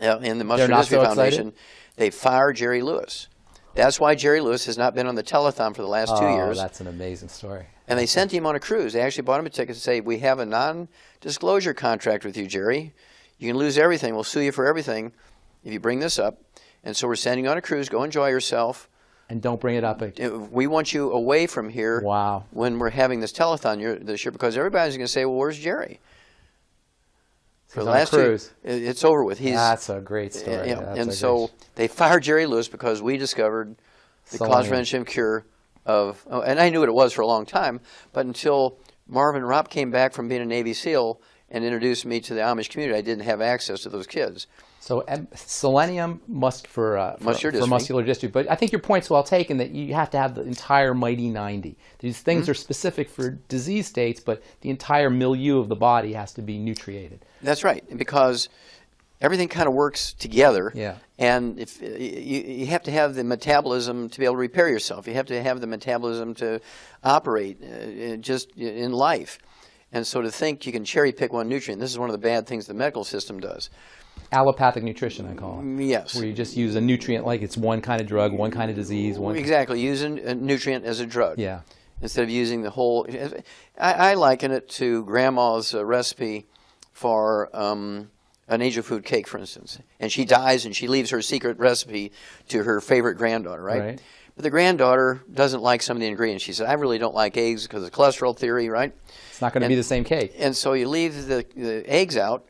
in the Muscular not Dystrophy so Foundation. excited? They fire Jerry Lewis. That's why Jerry Lewis has not been on the telethon for the last 2 years. Oh, that's an amazing story. And they sent him on a cruise. They actually bought him a ticket to say, we have a non-disclosure contract with you, Jerry. You can lose everything. We'll sue you for everything if you bring this up. And so we're sending you on a cruise. Go enjoy yourself. And don't bring it up again. We want you away from here Wow. when we're having this telethon this year because everybody's going to say, well, where's Jerry? For He's the on a last cruise. it's over with. That's a great story. Yeah, That's and a so great- they fired Jerry Lewis because we discovered the cause Selenium. prevention cure of, and I knew what it was for a long time, but until Marvin Ropp came back from being a Navy SEAL and introduced me to the Amish community, I didn't have access to those kids. So selenium for muscular dystrophy. But I think your point's well taken that you have to have the entire mighty 90. These things are specific for disease states, but the entire milieu of the body has to be nutriated. That's right, because everything kind of works together. Yeah. And if you have to have the metabolism to be able to repair yourself. You have to have the metabolism to operate just in life. And so to think you can cherry pick one nutrient, this is one of the bad things the medical system does. Allopathic nutrition, I call it. Yes. Where you just use a nutrient like it's one kind of drug, one kind of disease. Exactly, using a nutrient as a drug. Yeah. Instead of using the whole. I liken it to Grandma's recipe for an angel food cake, for instance. And she dies and she leaves her secret recipe to her favorite granddaughter, right? But the granddaughter doesn't like some of the ingredients. She said, I really don't like eggs because of cholesterol theory, right? It's not going to be the same cake. And so you leave the eggs out,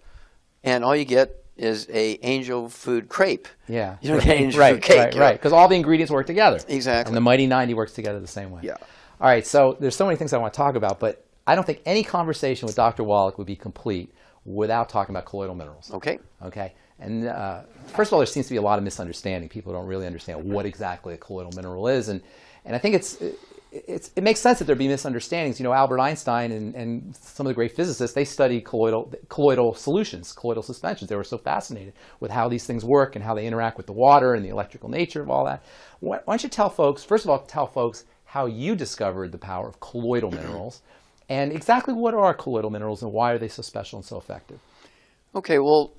and all you get is a angel food crepe. Yeah. You don't get angel food cake. Right. Because all the ingredients work together. Exactly. And the mighty 90 works together the same way. Yeah. All right. So there's so many things I want to talk about, but I don't think any conversation with Dr. Wallach would be complete without talking about colloidal minerals. Okay. Okay. And first of all, there seems to be a lot of misunderstanding. People don't really understand what exactly a colloidal mineral is, and I think it makes sense that there be misunderstandings. You know, Albert Einstein and some of the great physicists, they studied colloidal solutions, colloidal suspensions. They were so fascinated with how these things work and how they interact with the water and the electrical nature of all that. Why don't you tell folks, first of all, how you discovered the power of colloidal minerals and exactly what are colloidal minerals and why are they so special and so effective? Okay, well,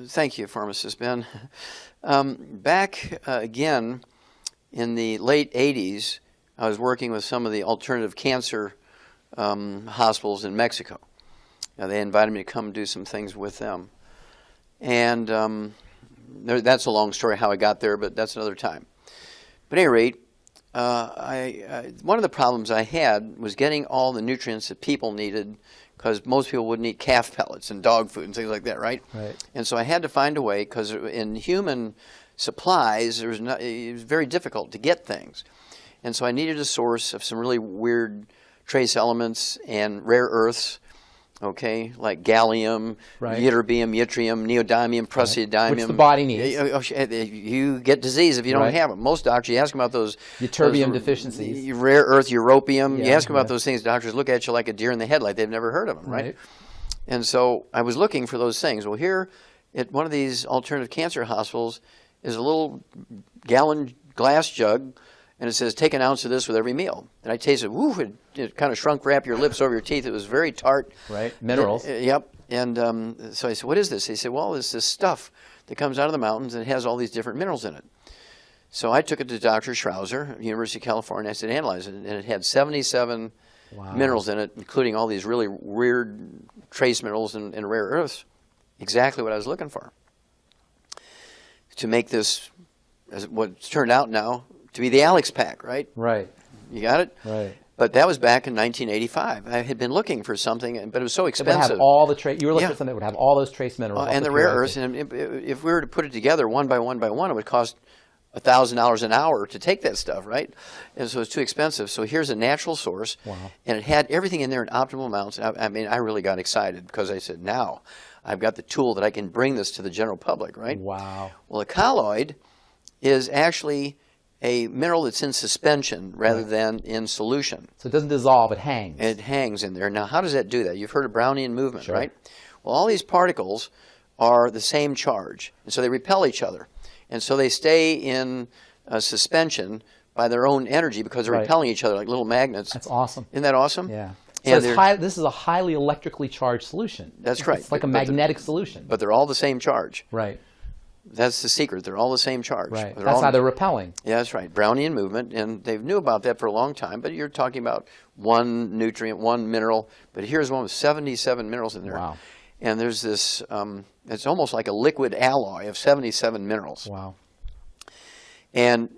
thank you, pharmacist Ben. Back again in the late 80s, I was working with some of the alternative cancer hospitals in Mexico. They invited me to come do some things with them. And that's a long story how I got there, but that's another time. But at any rate, one of the problems I had was getting all the nutrients that people needed because most people wouldn't eat calf pellets and dog food and things like that, right? Right. And so I had to find a way because in human supplies, it was very difficult to get things. And so I needed a source of some really weird trace elements and rare earths, okay, like gallium, ytterbium, yttrium, neodymium, praseodymium. Which the body needs. You get disease if you don't have them. Most doctors, you ask them about those ytterbium deficiencies, rare earth, europium. Yeah, you ask them about those things, doctors look at you like a deer in the headlight. They've never heard of them, right? And so I was looking for those things. Well, here at one of these alternative cancer hospitals is a little gallon glass jug, and it says, take an ounce of this with every meal. And I tasted, woo, it kind of shrunk wrap your lips over your teeth. It was very tart. Right, minerals. Yep. And so I said, what is this? He said, well, it's this stuff that comes out of the mountains and it has all these different minerals in it. So I took it to Dr. Schrauser, University of California. I said, analyze it. And it had 77 minerals in it, including all these really weird trace minerals and rare earths. Exactly what I was looking for. To make this, as what's turned out now, to be the Alex pack, right? Right. You got it? Right. But that was back in 1985. I had been looking for something, but it was so expensive. It would have all the you were looking for something that would have all those trace minerals. And the rare earths. And if we were to put it together one by one by one, it would cost $1,000 an hour to take that stuff, right? And so it's too expensive. So here's a natural source. Wow. And it had everything in there in optimal amounts. I mean, I really got excited because I said, now I've got the tool that I can bring this to the general public, right? Wow. Well, a colloid is actually a mineral that's in suspension rather than in solution. So it doesn't dissolve, it hangs. It hangs in there. Now, how does that do that? You've heard of Brownian movement, right? Well, all these particles are the same charge, and so they repel each other, and so they stay in suspension by their own energy because they're Right. repelling each other like little magnets. That's awesome. Isn't that awesome? Yeah. And So this is a highly electrically charged solution. That's right. It's like a But magnetic solution. But they're all the same charge. Right. That's the secret. They're all the same charge. Right. They're That's all, how they're repelling. Yeah, that's right. Brownian movement, and they knew about that for a long time. But you're talking about one nutrient, one mineral. But here's one with 77 minerals in there. Wow. And there's this. It's almost like a liquid alloy of 77 minerals. Wow. And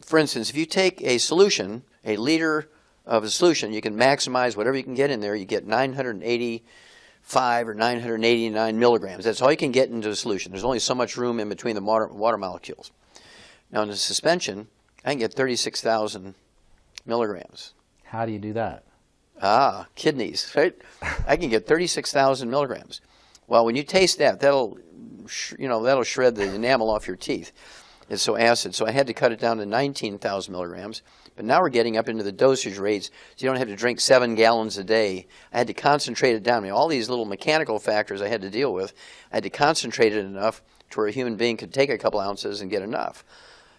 for instance, if you take a solution, a liter of a solution, you can maximize whatever you can get in there. You get 985 or 989 milligrams. That's all you can get into a solution. There's only so much room in between the water molecules. Now in the suspension, I can get 36,000 milligrams. How do you do that? Kidneys, right? I can get 36,000 milligrams. Well, when you taste that, that'll shred the enamel off your teeth. It's so acid. So I had to cut it down to 19,000 milligrams. But now we're getting up into the dosage rates, so you don't have to drink 7 gallons a day. I had to concentrate it down. I mean, all these little mechanical factors I had to deal with, I had to concentrate it enough to where a human being could take a couple ounces and get enough.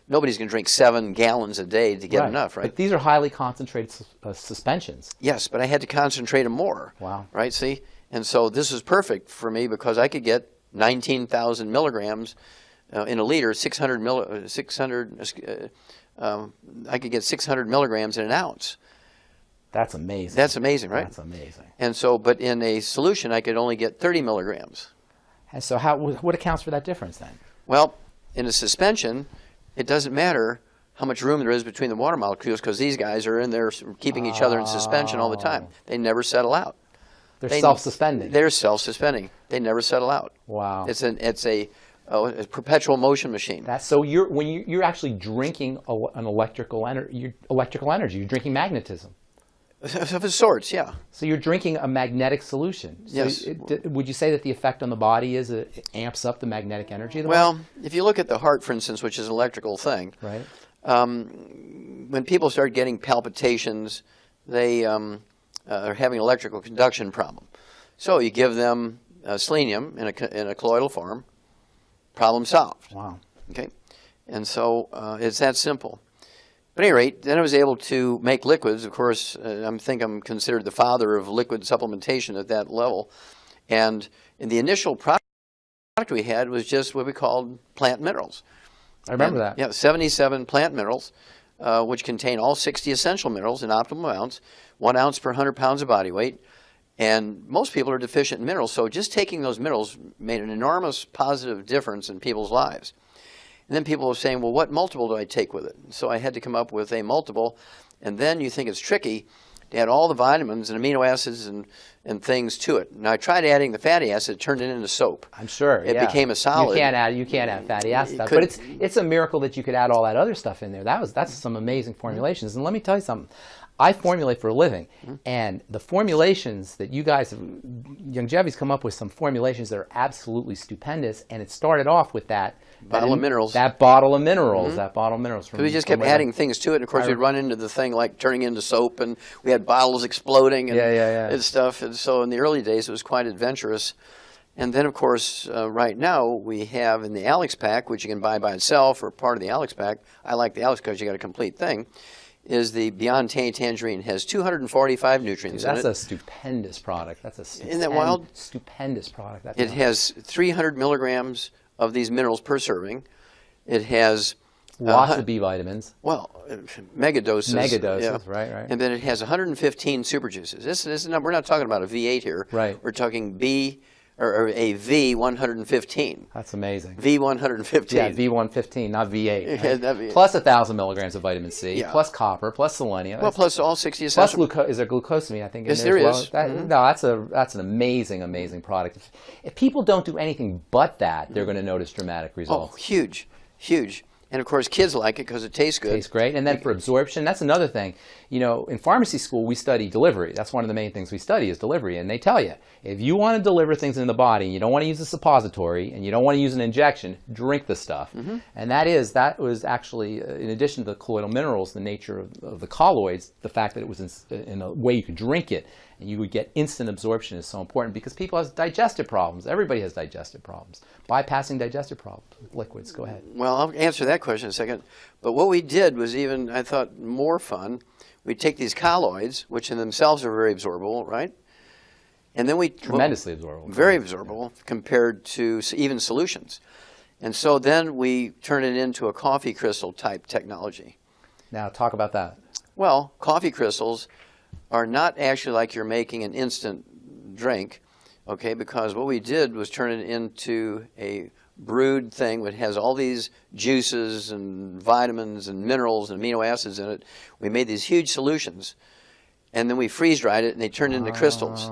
Nobody's going to drink 7 gallons a day to get enough, right? But these are highly concentrated suspensions. Yes, but I had to concentrate them more. Wow. Right, see? And so this was perfect for me because I could get 19,000 milligrams in a liter, I could get 600 milligrams in an ounce. That's amazing. That's amazing, right? That's amazing. And so, but in a solution, I could only get 30 milligrams. And so what accounts for that difference then? Well, in a suspension, it doesn't matter how much room there is between the water molecules because these guys are in there keeping each other in suspension all the time. They never settle out. They're self-suspending. They're self-suspending. They never settle out. Wow. It's a perpetual motion machine. So when you're actually drinking an electrical energy, you're drinking magnetism. Of sorts, yeah. So you're drinking a magnetic solution. So Yes. Would you say that the effect on the body is it amps up the magnetic energy of the body? Well, if you look at the heart, for instance, which is an electrical thing, Right. When people start getting palpitations, they are having an electrical conduction problem. So you give them selenium in a colloidal form, problem solved. Wow. Okay, and so it's that simple. But at any rate, then I was able to make liquids. Of course, I think I'm considered the father of liquid supplementation at that level. And in the initial product we had was just what we called plant minerals. I remember that. Yeah, 77 plant minerals, which contain all 60 essential minerals in optimal amounts, 1 ounce per 100 pounds of body weight. And most people are deficient in minerals, so just taking those minerals made an enormous positive difference in people's lives. And then people were saying, well, what multiple do I take with it? So I had to come up with a multiple, and then you think it's tricky to add all the vitamins and amino acids and things to it. Now I tried adding the fatty acid, turned it into soap. I'm sure. It became a solid. You can't add fatty acid stuff, but it's a miracle that you could add all that other stuff in there. That's some amazing formulations. And let me tell you something. I formulate for a living, and the formulations that you guys, Youngevity's come up with some formulations that are absolutely stupendous, and it started off with that bottle of minerals. That bottle of minerals. That bottle of minerals. So we just kept adding things to it, and of course we'd run into the thing like turning into soap, and we had bottles exploding and stuff. And so in the early days it was quite adventurous. And then of course right now we have in the Alex pack, which you can buy by itself or part of the Alex pack. I like the Alex because you got a complete thing. Is the Beyond Tangerine. Has 245 nutrients in it. That's a stupendous product. Isn't that wild? Stupendous product. It has 300 milligrams of these minerals per serving. It has lots of B vitamins. Well, mega doses. Yeah. Right. And then it has 115 super juices. We're not talking about a V8 here. Right. We're talking or a V115. That's amazing. V115. Yeah, V115, not V8. Right? Yeah, plus 1,000 milligrams of vitamin C, yeah. plus copper, plus selenium. Well, plus all 60 essential. Plus is there glucosamine? I think. Yes, in there there as well. is. No, that's an amazing product. If people don't do anything but that, they're going to notice dramatic results. Oh, huge. And of course, kids like it because it tastes good. Tastes great. And then for absorption, that's another thing. You know, in pharmacy school, we study delivery. That's one of the main things we study is delivery. And they tell you, if you want to deliver things in the body, and you don't want to use a suppository, and you don't want to use an injection, drink the stuff. And that was actually, in addition to the colloidal minerals, the nature of the colloids, the fact that it was in a way you could drink it, and you would get instant absorption is so important because people have digestive problems. Everybody has digestive problems. Bypassing digestive problems with liquids. Go ahead. Well, I'll answer that question in a second. But what we did was even, I thought, more fun. We'd take these colloids, which in themselves are very absorbable, right? And then we... Tremendously absorbable. Very absorbable compared to even solutions. And so then we turn it into a coffee crystal type technology. Now, talk about that. Well, coffee crystals are not actually like you're making an instant drink, okay, because what we did was turn it into a brewed thing that has all these juices and vitamins and minerals and amino acids in it. We made these huge solutions, and then we freeze-dried it, and they turned into crystals.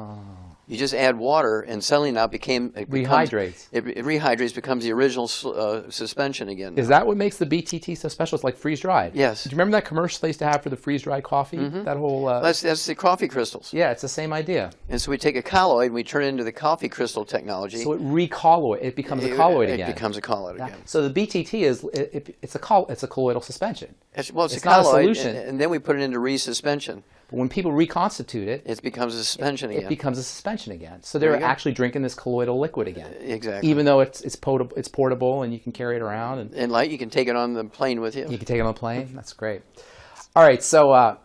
You just add water, and suddenly now it rehydrates. It rehydrates, becomes the original suspension again. Is that what makes the BTT so special? It's like freeze-dried. Yes. Do you remember that commercial they used to have for the freeze-dried coffee? That whole... That's the coffee crystals. Yeah, it's the same idea. And so we take a colloid, and we turn it into the coffee crystal technology. So it becomes a colloid again. It becomes a colloid again. So the BTT is it's a colloidal suspension. It's a not colloid, a solution. and then we put it into resuspension. But when people reconstitute it, it becomes a suspension again. It becomes a suspension again. So they're actually drinking this colloidal liquid again. Exactly. Even though it's portable and you can carry it around. And light, you can take it on the plane with you. You can take it on the plane. That's great. All right, so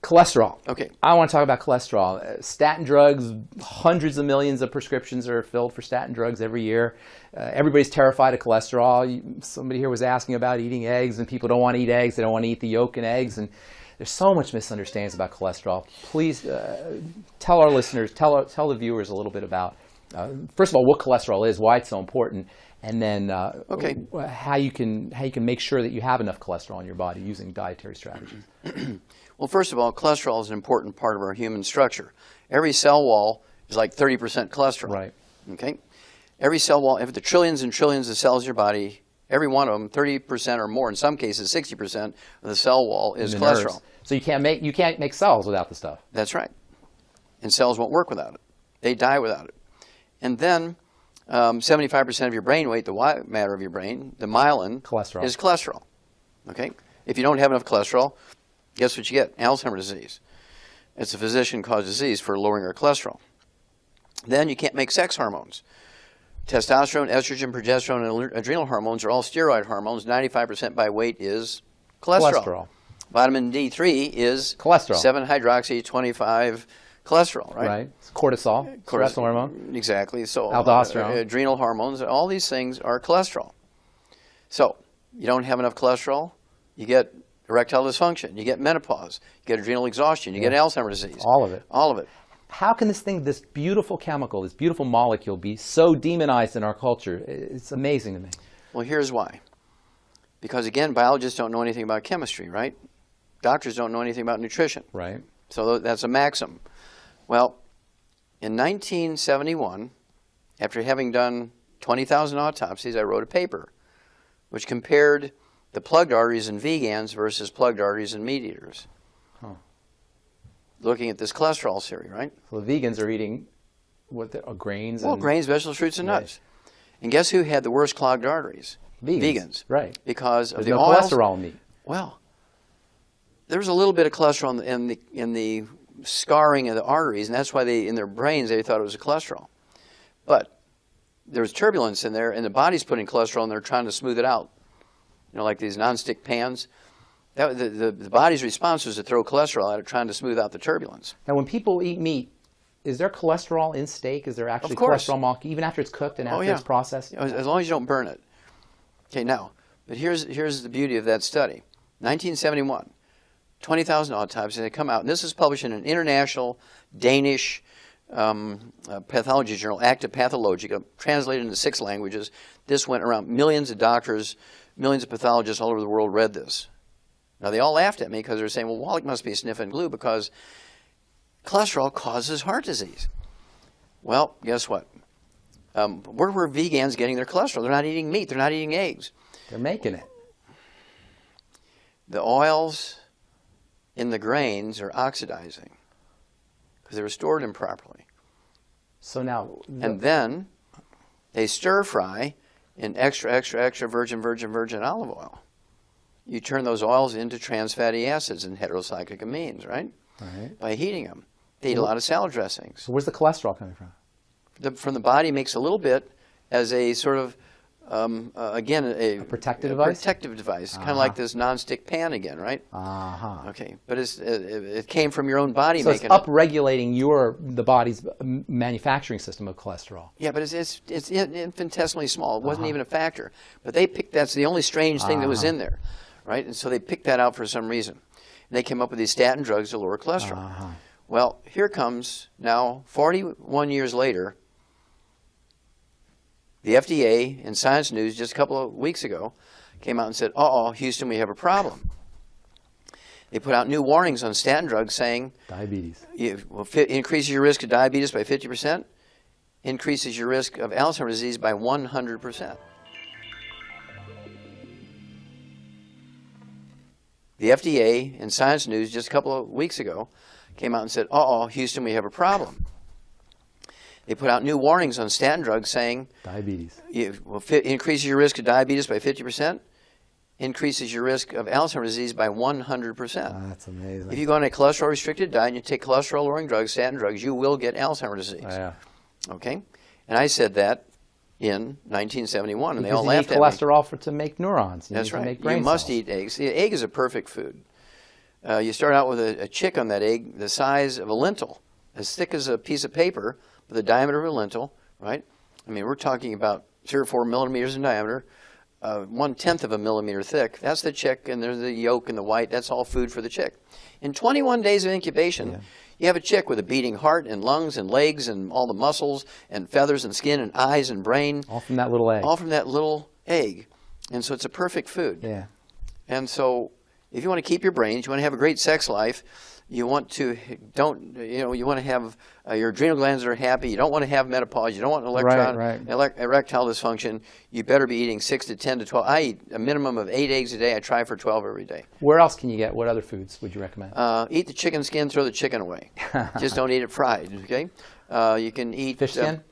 cholesterol. Okay. I want to talk about cholesterol. Statin drugs, hundreds of millions of prescriptions are filled for statin drugs every year. Everybody's terrified of cholesterol. Somebody here was asking about eating eggs, and people don't want to eat eggs. They don't want to eat the yolk in eggs. And there's so much misunderstandings about cholesterol. Please tell our listeners, tell the viewers a little bit about, first of all, what cholesterol is, why it's so important, and then how you can make sure that you have enough cholesterol in your body using dietary strategies. Well, first of all, cholesterol is an important part of our human structure. Every cell wall is like 30% cholesterol. Right. Okay. Every cell wall, if the trillions and trillions of cells in your body, every one of them, 30% or more, in some cases 60% of the cell wall is cholesterol. Nerves. So you can't make cells without the stuff. That's right. And cells won't work without it. They die without it. And then 75% of your brain weight, the white matter of your brain, the myelin, is cholesterol. Okay? If you don't have enough cholesterol, guess what you get? Alzheimer's disease. It's a physician-caused disease for lowering our cholesterol. Then you can't make sex hormones. Testosterone, estrogen, progesterone, and adrenal hormones are all steroid hormones. 95% by weight is cholesterol. Vitamin D3 is cholesterol. 7-hydroxy-25 cholesterol, right? Right. Cortisol, cholesterol hormone. Exactly. So aldosterone. Adrenal hormones, all these things are cholesterol. So you don't have enough cholesterol, you get erectile dysfunction, you get menopause, you get adrenal exhaustion, you get Alzheimer's disease. All of it. All of it. How can this beautiful chemical, this beautiful molecule be so demonized in our culture? It's amazing to me. Well, here's why. Because, again, biologists don't know anything about chemistry, right? Doctors don't know anything about nutrition. Right. So that's a maxim. Well, in 1971, after having done 20,000 autopsies, I wrote a paper which compared the plugged arteries in vegans versus plugged arteries in meat eaters. Huh. Looking at this cholesterol theory, right? So the vegans are eating grains? Well, grains, vegetables, fruits, and nuts. And guess who had the worst clogged arteries? Vegans. Right. Because of There's the no oils. cholesterol in meat. Well, there was a little bit of cholesterol in the scarring of the arteries, and that's why in their brains they thought it was a cholesterol. But there was turbulence in there, and the body's putting cholesterol in there trying to smooth it out. You know, like these nonstick pans. The body's response was to throw cholesterol at it, trying to smooth out the turbulence. Now, when people eat meat, is there cholesterol in steak? Is there actually cholesterol molecule, even after it's cooked and after it's processed? As long as you don't burn it. Okay, now, but here's the beauty of that study. 1971, 20,000 autopsies, and they come out, and this is published in an international Danish pathology journal, Acta Pathologica, translated into 6 languages. This went around. Millions of doctors, millions of pathologists all over the world read this. Now, they all laughed at me because they were saying, well, Wallach must be sniffing glue because cholesterol causes heart disease. Well, guess what? Where were vegans getting their cholesterol? They're not eating meat. They're not eating eggs. They're making it. the oils in the grains are oxidizing because they were stored improperly. So now, And then they stir fry in extra virgin olive oil. You turn those oils into trans fatty acids and heterocyclic amines, right? right. By heating them. They eat a lot of salad dressings. So where's the cholesterol coming from? From the body makes a little bit as a sort of, again, a protective device? Protective device, kind of like this nonstick pan again, right? Okay, but it came from your own body so making it's up-regulating the body's manufacturing system of cholesterol. Yeah, but it's infinitesimally small. It wasn't even a factor. But they picked, that's the only strange thing that was in there, right? And so they picked that out for some reason. And they came up with these statin drugs to lower cholesterol. Well, here comes now, 41 years later, the FDA in Science News just a couple of weeks ago came out and said, uh-oh, Houston, we have a problem. They put out new warnings on statin drugs saying diabetes increases your risk of diabetes by 50%, increases your risk of Alzheimer's disease by 100%. The FDA in Science News just a couple of weeks ago came out and said, uh-oh, Houston, we have a problem. They put out new warnings on statin drugs saying diabetes increases your risk of diabetes by 50%, increases your risk of Alzheimer's disease by 100%. That's amazing. If you go on a cholesterol-restricted diet and you take cholesterol-lowering drugs, statin drugs, you will get Alzheimer's disease. Yeah. Okay? And I said that in 1971, and they all laughed at me. You need cholesterol to make neurons. That's right. Make brain you must cells. eat eggs. The egg is a perfect food. You start out with a chick on that egg the size of a lentil, as thick as a piece of paper, with the diameter of a lentil, right? I mean, we're talking about 3 or 4 millimeters in diameter, 1/10 of a millimeter thick. That's the chick, and there's the yolk and the white. That's all food for the chick. In 21 days of incubation, you have a chick with a beating heart and lungs and legs and all the muscles and feathers and skin and eyes and brain. All from that little egg. All from that little egg. And so it's a perfect food. Yeah. And so if you want to keep your brains, you want to have a great sex life, you want to you want to have your adrenal glands are happy. You don't want to have menopause. You don't want erectile dysfunction. You better be eating 6 to 10 to 12. I eat a minimum of 8 eggs a day. I try for 12 every day. Where else can you get? What other foods would you recommend? Eat the chicken skin. Throw the chicken away. Just don't eat it fried. Okay. You can eat fish skin.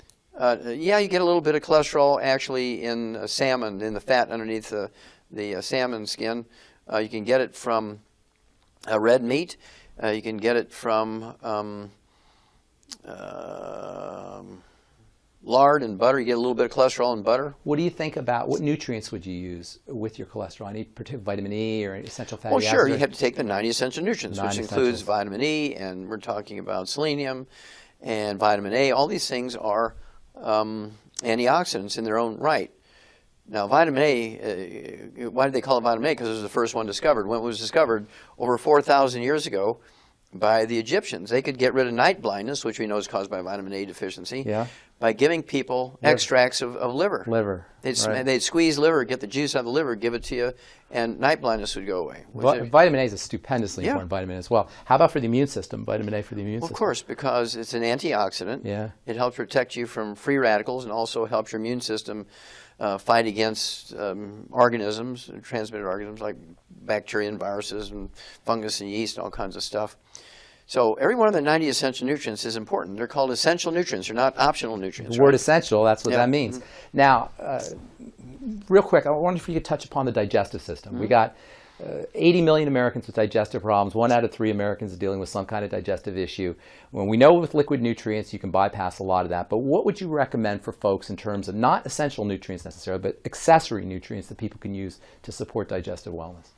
Yeah, you get a little bit of cholesterol actually in salmon, in the fat underneath the salmon skin. You can get it from red meat. You can get it from lard and butter. You get a little bit of cholesterol in butter. What do you think about, what nutrients would you use with your cholesterol? Any particular vitamin E or essential fatty acids? Well, sure. You have to take the 90 essential nutrients, which includes vitamin E, and we're talking about selenium and vitamin A. All these things are antioxidants in their own right. Now, vitamin A, why did they call it vitamin A? Because it was the first one discovered. When it was discovered over 4,000 years ago by the Egyptians, they could get rid of night blindness, which we know is caused by vitamin A deficiency, by giving people extracts of liver. They'd squeeze liver, get the juice out of the liver, give it to you, and night blindness would go away. Vitamin A is a stupendously important vitamin as well. How about for the immune system, vitamin A for the immune system? Of course, because it's an antioxidant. Yeah. It helps protect you from free radicals and also helps your immune system fight against organisms, transmitted organisms like bacteria and viruses and fungus and yeast and all kinds of stuff. So every one of the 90 essential nutrients is important. They're called essential nutrients. They're not optional nutrients. The word essential, that's what that means. Now, real quick, I wonder if you could touch upon the digestive system. We got 80 million Americans with digestive problems. 1 out of 3 Americans is dealing with some kind of digestive issue. When we know with liquid nutrients you can bypass a lot of that, but what would you recommend for folks in terms of not essential nutrients necessarily, but accessory nutrients that people can use to support digestive wellness?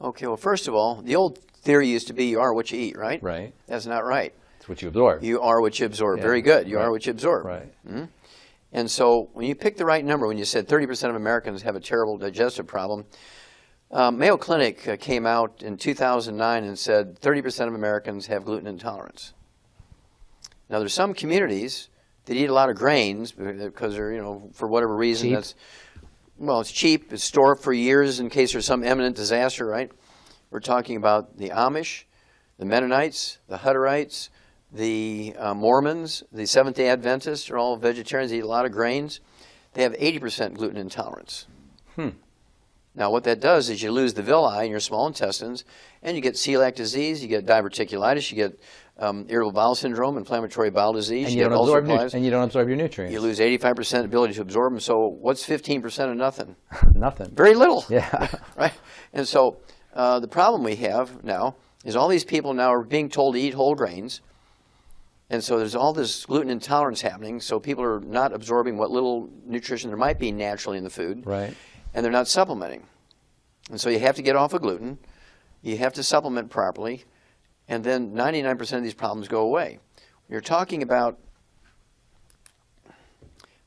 Okay, well, first of all, the old theory used to be you are what you eat, right? Right. That's not right. It's what you absorb. You are what you absorb. Yeah. Very good. You are what you absorb. Right. Mm-hmm. And so when you pick the right number, when you said 30% of Americans have a terrible digestive problem, Mayo Clinic came out in 2009 and said 30% of Americans have gluten intolerance. Now, there's some communities that eat a lot of grains because they're, for whatever reason, cheap. It's cheap. It's stored for years in case there's some imminent disaster, right? We're talking about the Amish, the Mennonites, the Hutterites, the Mormons, the Seventh-day Adventists are all vegetarians. They eat a lot of grains. They have 80% gluten intolerance. Now, what that does is you lose the villi in your small intestines, and you get celiac disease, you get diverticulitis, you get irritable bowel syndrome, inflammatory bowel disease, And you you get don't absorb ulcerative and you don't absorb your nutrients. You lose 85% ability to absorb them. So what's 15% of nothing? Nothing. Very little. Yeah. Right? And so the problem we have now is all these people now are being told to eat whole grains. And so there's all this gluten intolerance happening. So people are not absorbing what little nutrition there might be naturally in the food. Right. And they're not supplementing. And so you have to get off of gluten. You have to supplement properly. And then 99% of these problems go away. You're talking about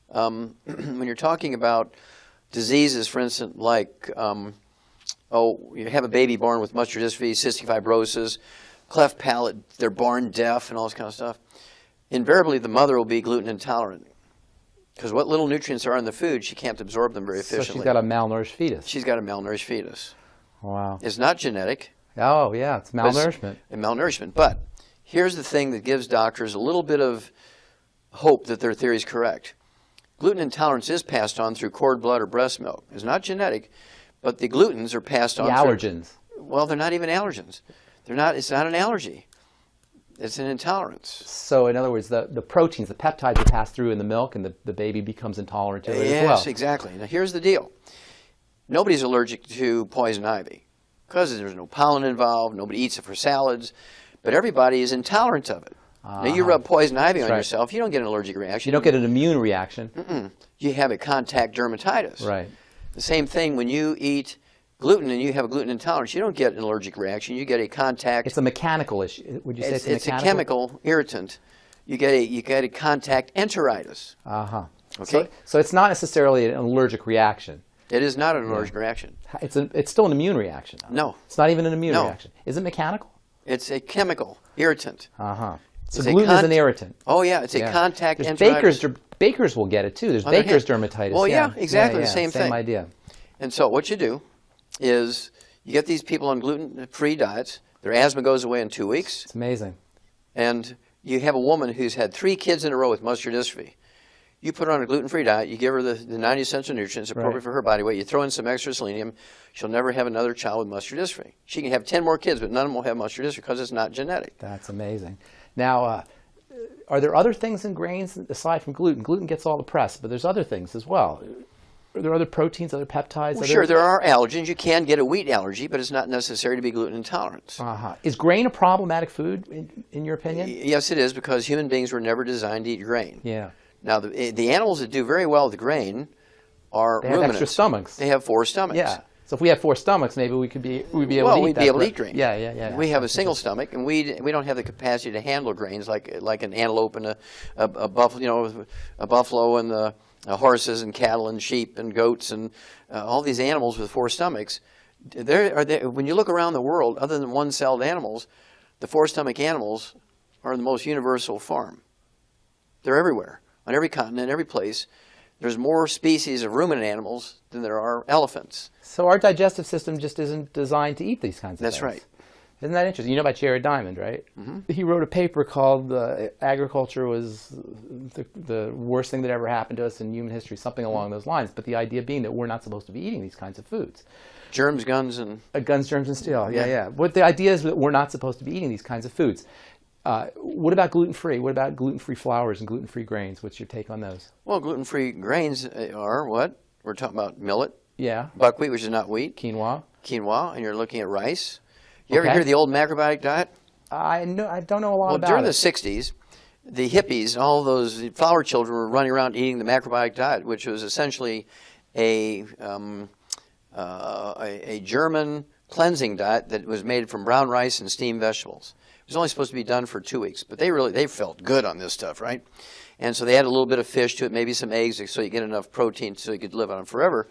when you're talking about diseases, for instance, like you have a baby born with muscular dystrophy, cystic fibrosis, cleft palate, they're born deaf, and all this kind of stuff. Invariably, the mother will be gluten intolerant because what little nutrients are in the food, she can't absorb them very efficiently. So she's got a malnourished fetus. She's got a malnourished fetus. Wow. It's not genetic. Oh, yeah, it's malnourishment. It's malnourishment. But here's the thing that gives doctors a little bit of hope that their theory is correct. Gluten intolerance is passed on through cord blood or breast milk. It's not genetic, but the glutens are passed on. The allergens. Well, they're not even allergens. They're not. It's not an allergy. It's an intolerance. So, in other words, the proteins, the peptides are passed through in the milk, and the baby becomes intolerant to it as well. Yes, exactly. Now, here's the deal. Nobody's allergic to poison ivy because there's no pollen involved. Nobody eats it for salads. But everybody is intolerant of it. Now, you rub poison ivy on yourself, you don't get an allergic reaction. You don't get an immune reaction. You have a contact dermatitis. Right. The same thing when you eat gluten and you have a gluten intolerance, you don't get an allergic reaction. You get a contact. It's a mechanical issue. Would you say it's It's mechanical? a chemical irritant. You get a contact enteritis. Okay. So it's not necessarily an allergic reaction. It is not an allergic reaction. It's still an immune reaction. No. It's not even an immune reaction. Is it mechanical? It's a chemical irritant. So gluten is an irritant. Oh yeah, it's a contact enteritis. Bakers will get it too. There's baker's dermatitis. Well, yeah, exactly the same Same idea. And so what you do is you get these people on gluten-free diets. Their asthma goes away in 2 weeks. It's amazing. And you have a woman who's had 3 kids in a row with muscular dystrophy. You put her on a gluten-free diet. You give her the 90 essential nutrients appropriate for her body weight. You throw in some extra selenium. She'll never have another child with muscular dystrophy. She can have 10 more kids, but none of them will have muscular dystrophy because it's not genetic. That's amazing. Now, are there other things in grains aside from gluten? Gluten gets all the press, but there's other things as well. Are there other proteins, other peptides? Well, sure, there are allergens. You can get a wheat allergy, but it's not necessary to be gluten intolerant. Is grain a problematic food, in your opinion? Yes, it is, because human beings were never designed to eat grain. Yeah. Now, the animals that do very well with grain are They have ruminants. extra stomachs. They have 4 stomachs. Yeah. So if we have 4 stomachs, maybe we'd be able to eat that. Well, we'd be able to eat grain. Yeah. We have a single stomach, and we don't have the capacity to handle grains like an antelope and a buffalo, a buffalo and the horses and cattle and sheep and goats and all these animals with 4 stomachs. When you look around the world, other than one-celled animals, the 4-stomach animals are the most universal form. They're everywhere, on every continent, every place. There's more species of ruminant animals than there are elephants. So our digestive system just isn't designed to eat these kinds of things. That's right. Isn't that interesting? You know about Jared Diamond, right? He wrote a paper called Agriculture was the worst thing that ever happened to us in human history, something along those lines. But the idea being that we're not supposed to be eating these kinds of foods. Germs, guns, and... Guns, germs, and steel. Yeah. But the idea is that we're not supposed to be eating these kinds of foods. What about gluten-free? What about gluten-free flours and gluten-free grains? What's your take on those? Well, gluten-free grains are what? We're talking about millet. Yeah. Buckwheat, which is not wheat. Quinoa. And you're looking at rice. You ever hear of the old macrobiotic diet? I don't know a lot about it. During the 60s, the hippies, all those flower children were running around eating the macrobiotic diet, which was essentially a German cleansing diet that was made from brown rice and steamed vegetables. It was only supposed to be done for 2 weeks, but they felt good on this stuff, right? And so they added a little bit of fish to it, maybe some eggs, so you get enough protein so you could live on it forever.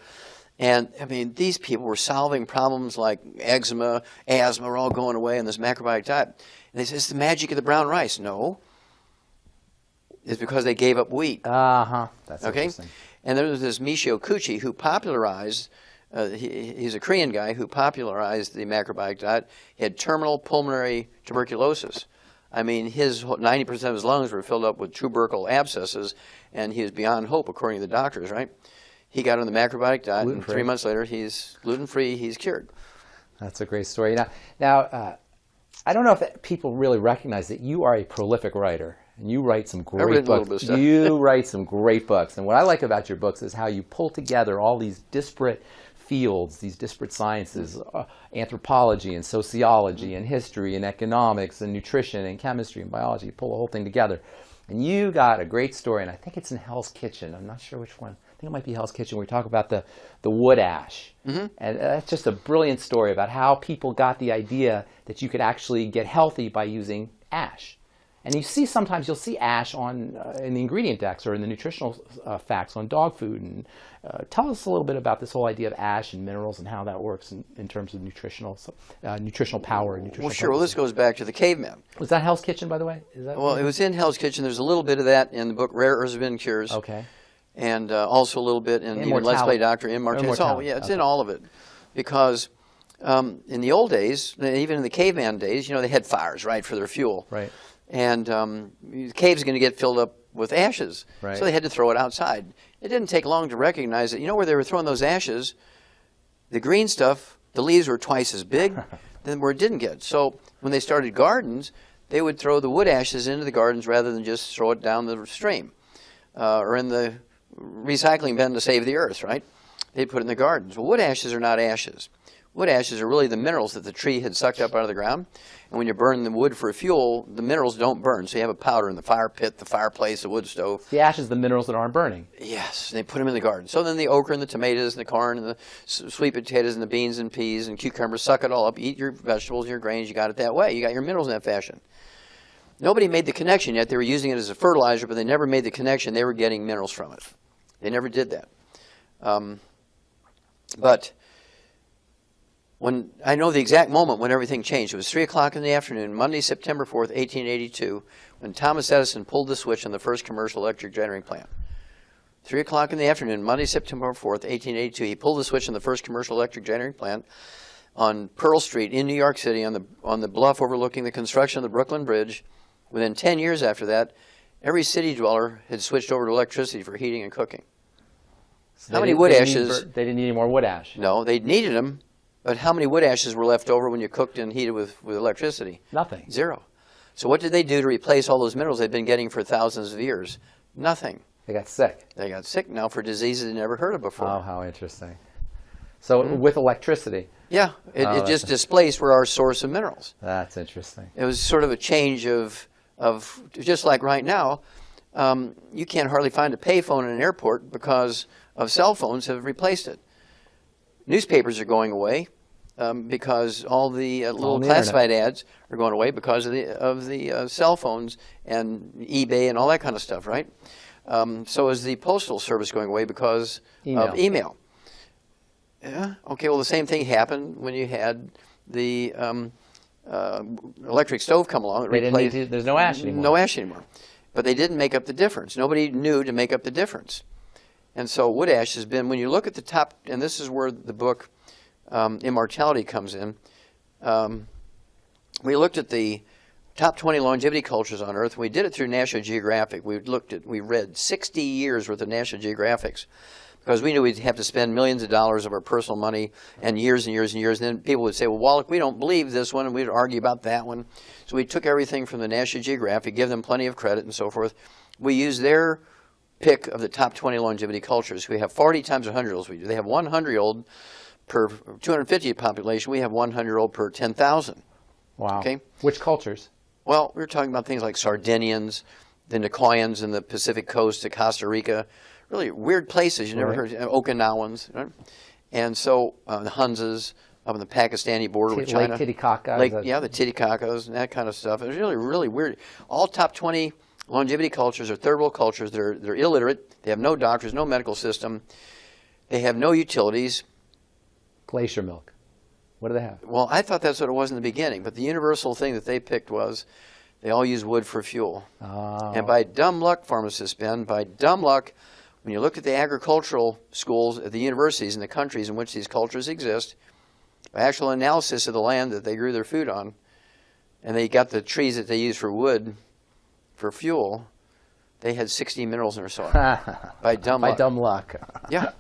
And, I mean, these people were solving problems like eczema, asthma, were all going away on this macrobiotic diet. And they said, it's the magic of the brown rice. No. It's because they gave up wheat. That's interesting. And there was this Michio Kuchi who popularized, he's a Korean guy who popularized the macrobiotic diet. He had terminal pulmonary tuberculosis. I mean, 90% of his lungs were filled up with tubercle abscesses, and he was beyond hope, according to the doctors, right? he got on the macrobiotic diet, and Gluten-free. 3 months later, he's gluten-free, he's cured. That's a great story. Now, I don't know if people really recognize that you are a prolific writer, and you write some great written a little books. bit of stuff. You write some great books, and what I like about your books is how you pull together all these disparate fields, these disparate sciences, anthropology and sociology and history and economics and nutrition and chemistry and biology. You pull the whole thing together. And you got a great story, and I think it's in Hell's Kitchen. I'm not sure which one. I think it might be Hell's Kitchen, where we talk about the wood ash. And that's just a brilliant story about how people got the idea that you could actually get healthy by using ash. And you see, sometimes you'll see ash on in the ingredient decks or in the nutritional facts on dog food. And tell us a little bit about this whole idea of ash and minerals and how that works in terms of nutritional power and nutritional. Well, sure. Well, this goes back to the caveman. Was that Hell's Kitchen, by the way? Is that Well, it was in Hell's Kitchen. There's a little bit of that in the book Rare Earths and Cures. Okay. And also a little bit in even Let's Play Doctor, Immortality. It's all, yeah, it's in all of it. Because in the old days, even in the caveman days, they had fires, right, for their fuel. Right. And the cave's going to get filled up with ashes. Right. So they had to throw it outside. It didn't take long to recognize that, where they were throwing those ashes, the green stuff, the leaves were twice as big than where it didn't get. So when they started gardens, they would throw the wood ashes into the gardens rather than just throw it down the stream or in the recycling bin to save the earth, right? They'd put it in the gardens. Well, wood ashes are not ashes. Wood ashes are really the minerals that the tree had sucked up out of the ground. And when you burn the wood for fuel, the minerals don't burn. So you have a powder in the fire pit, the fireplace, the wood stove. The ash is the minerals that aren't burning. Yes, they put them in the garden. So then the okra and the tomatoes and the corn and the sweet potatoes and the beans and peas and cucumbers, suck it all up, eat your vegetables and your grains. You got it that way. You got your minerals in that fashion. Nobody made the connection yet. They were using it as a fertilizer, but they never made the connection. They were getting minerals from it. They never did that. But when I know the exact moment when everything changed, it was 3 o'clock in the afternoon, Monday, September 4th, 1882, when Thomas Edison pulled the switch on the first commercial electric generating plant. 3 o'clock in the afternoon, Monday, September 4th, 1882, he pulled the switch on the first commercial electric generating plant on Pearl Street in New York City on the bluff overlooking the construction of the Brooklyn Bridge. Within 10 years after that, every city dweller had switched over to electricity for heating and cooking. So how many wood ashes? They didn't need any more wood ash. No, they needed them, but how many wood ashes were left over when you cooked and heated with electricity? Nothing. Zero. So what did they do to replace all those minerals they'd been getting for thousands of years? Nothing. They got sick. They got sick now for diseases they never heard of before. Oh, how interesting. So with electricity. Yeah, it just displaced were our source of minerals. That's interesting. It was sort of a change of just like right now, you can't hardly find a payphone in an airport because of cell phones have replaced it. Newspapers are going away because all the little classified ads are going away because of the cell phones and eBay and all that kind of stuff, right? So is the postal service going away because of email? Yeah. Okay. Well, the same thing happened when you had the electric stove come along. There's no ash anymore. No ash anymore. But they didn't make up the difference. Nobody knew to make up the difference. And so wood ash has been, when you look at the top, and this is where the book Immortality comes in, we looked at the top 20 longevity cultures on Earth, and we did it through National Geographic. We read 60 years worth of National Geographics, because we knew we'd have to spend millions of dollars of our personal money and years and years and years. And then people would say, well, Wallach, we don't believe this one, and we'd argue about that one. So we took everything from the National Geographic, give them plenty of credit and so forth. We used their pick of the top 20 longevity cultures. We have 40 times 100-year-olds. They have 100-year-old per 250 population. We have 100-year-old per 10,000. Wow. Okay. Which cultures? Well, we were talking about things like Sardinians, the Nicoyans in the Pacific coast of Costa Rica. Really weird places you never heard. Okinawans, right? And so the Hunzas up on the Pakistani border with China. Lake Titicaca. The Titicacas and that kind of stuff. It was really, really weird. All top 20 longevity cultures are third world cultures. They're illiterate. They have no doctors, no medical system. They have no utilities. Glacier milk. What do they have? Well, I thought that's what it was in the beginning, but the universal thing that they picked was they all use wood for fuel. Oh. And by dumb luck, pharmacist Ben, by dumb luck, when you look at the agricultural schools at the universities in the countries in which these cultures exist, by actual analysis of the land that they grew their food on, and they got the trees that they use for wood, for fuel, they had 60 minerals in their soil. By dumb luck. By dumb luck. Yeah.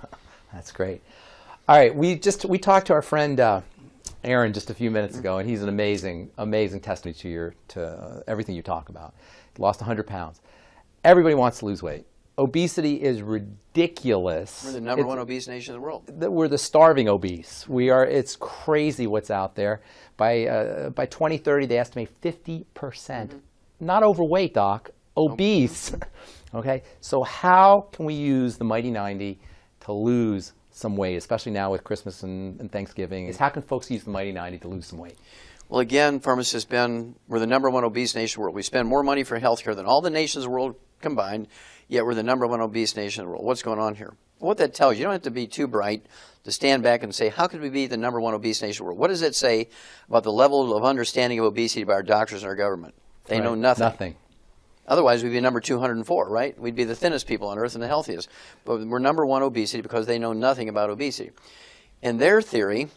That's great. All right, we talked to our friend Aaron just a few minutes ago, and he's an amazing testimony to everything you talk about. He lost 100 pounds. Everybody wants to lose weight. Obesity is ridiculous. We're the number one obese nation in the world. We're the starving obese. It's crazy what's out there. By 2030, they estimate 50%, not overweight, Doc, obese. Okay, so how can we use the Mighty 90 to lose some weight, especially now with Christmas and Thanksgiving? How can folks use the Mighty 90 to lose some weight? Well, again, pharmacists, we're the number one obese nation in the world. We spend more money for healthcare than all the nations of the world combined, yet we're the number one obese nation in the world. What's going on here? What that tells you, you don't have to be too bright to stand back and say, how could we be the number one obese nation in the world? What does it say about the level of understanding of obesity by our doctors and our government? They know nothing. Nothing. Otherwise, we'd be number 204, right? We'd be the thinnest people on earth and the healthiest. But we're number one obesity because they know nothing about obesity. In their theory, you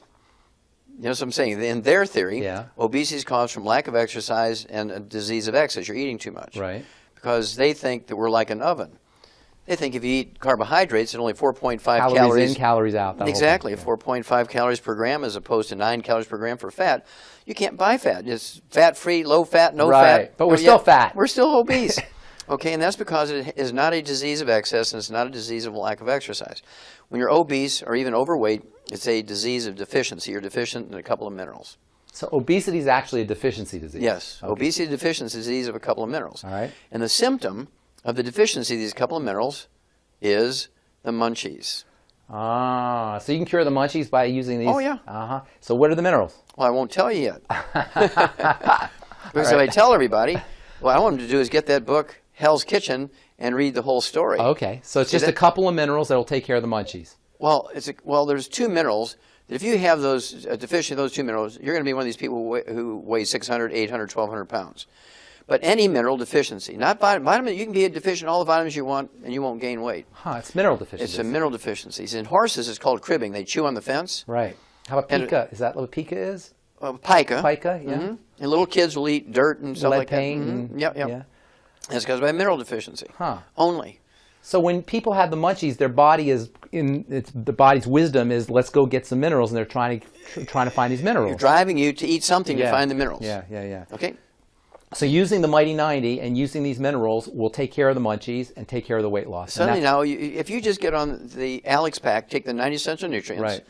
know what I'm saying? In their theory, obesity is caused from lack of exercise and a disease of excess. You're eating too much. Right. Because they think that we're like an oven. They think if you eat carbohydrates at only 4.5 calories in, calories out. Exactly, 4.5 calories per gram as opposed to 9 calories per gram for fat. You can't buy fat. It's fat-free, low-fat, no fat. But we're still fat. We're still obese. Okay, and that's because it is not a disease of excess and it's not a disease of lack of exercise. When you're obese or even overweight, it's a disease of deficiency. You're deficient in a couple of minerals. So obesity is actually a deficiency disease? Yes. Okay. Obesity deficiency disease of a couple of minerals. All right. And the symptom of the deficiency of these couple of minerals is the munchies. Ah, so you can cure the munchies by using these? Oh, yeah. Uh-huh. So what are the minerals? Well, I won't tell you yet. Because if I tell everybody, what I want them to do is get that book, Hell's Kitchen, and read the whole story. Okay, so it's just a couple of minerals that will take care of the munchies. Well, there's two minerals. If you have those deficiency of those two minerals, you're going to be one of these people who weigh 600, 800, 1,200 pounds. But any mineral deficiency, not vitamin, you can be deficient in all the vitamins you want and you won't gain weight. Huh, it's mineral deficiency. It's a mineral deficiency. In horses, it's called cribbing. They chew on the fence. Right. How about pica? Is that what pica is? Pica. Pica, yeah. Mm-hmm. And little kids will eat dirt and stuff like that. Lead paint. Mm-hmm. Yep. Yeah. That's because of mineral deficiency. Huh. Only. So when people have the munchies, their body the body's wisdom is let's go get some minerals, and they're trying to find these minerals. You're driving you to eat something to find the minerals. Yeah. Okay. So using the Mighty 90 and using these minerals will take care of the munchies and take care of the weight loss. Suddenly now, if you just get on the Alex pack, take the 90 essential nutrients, right,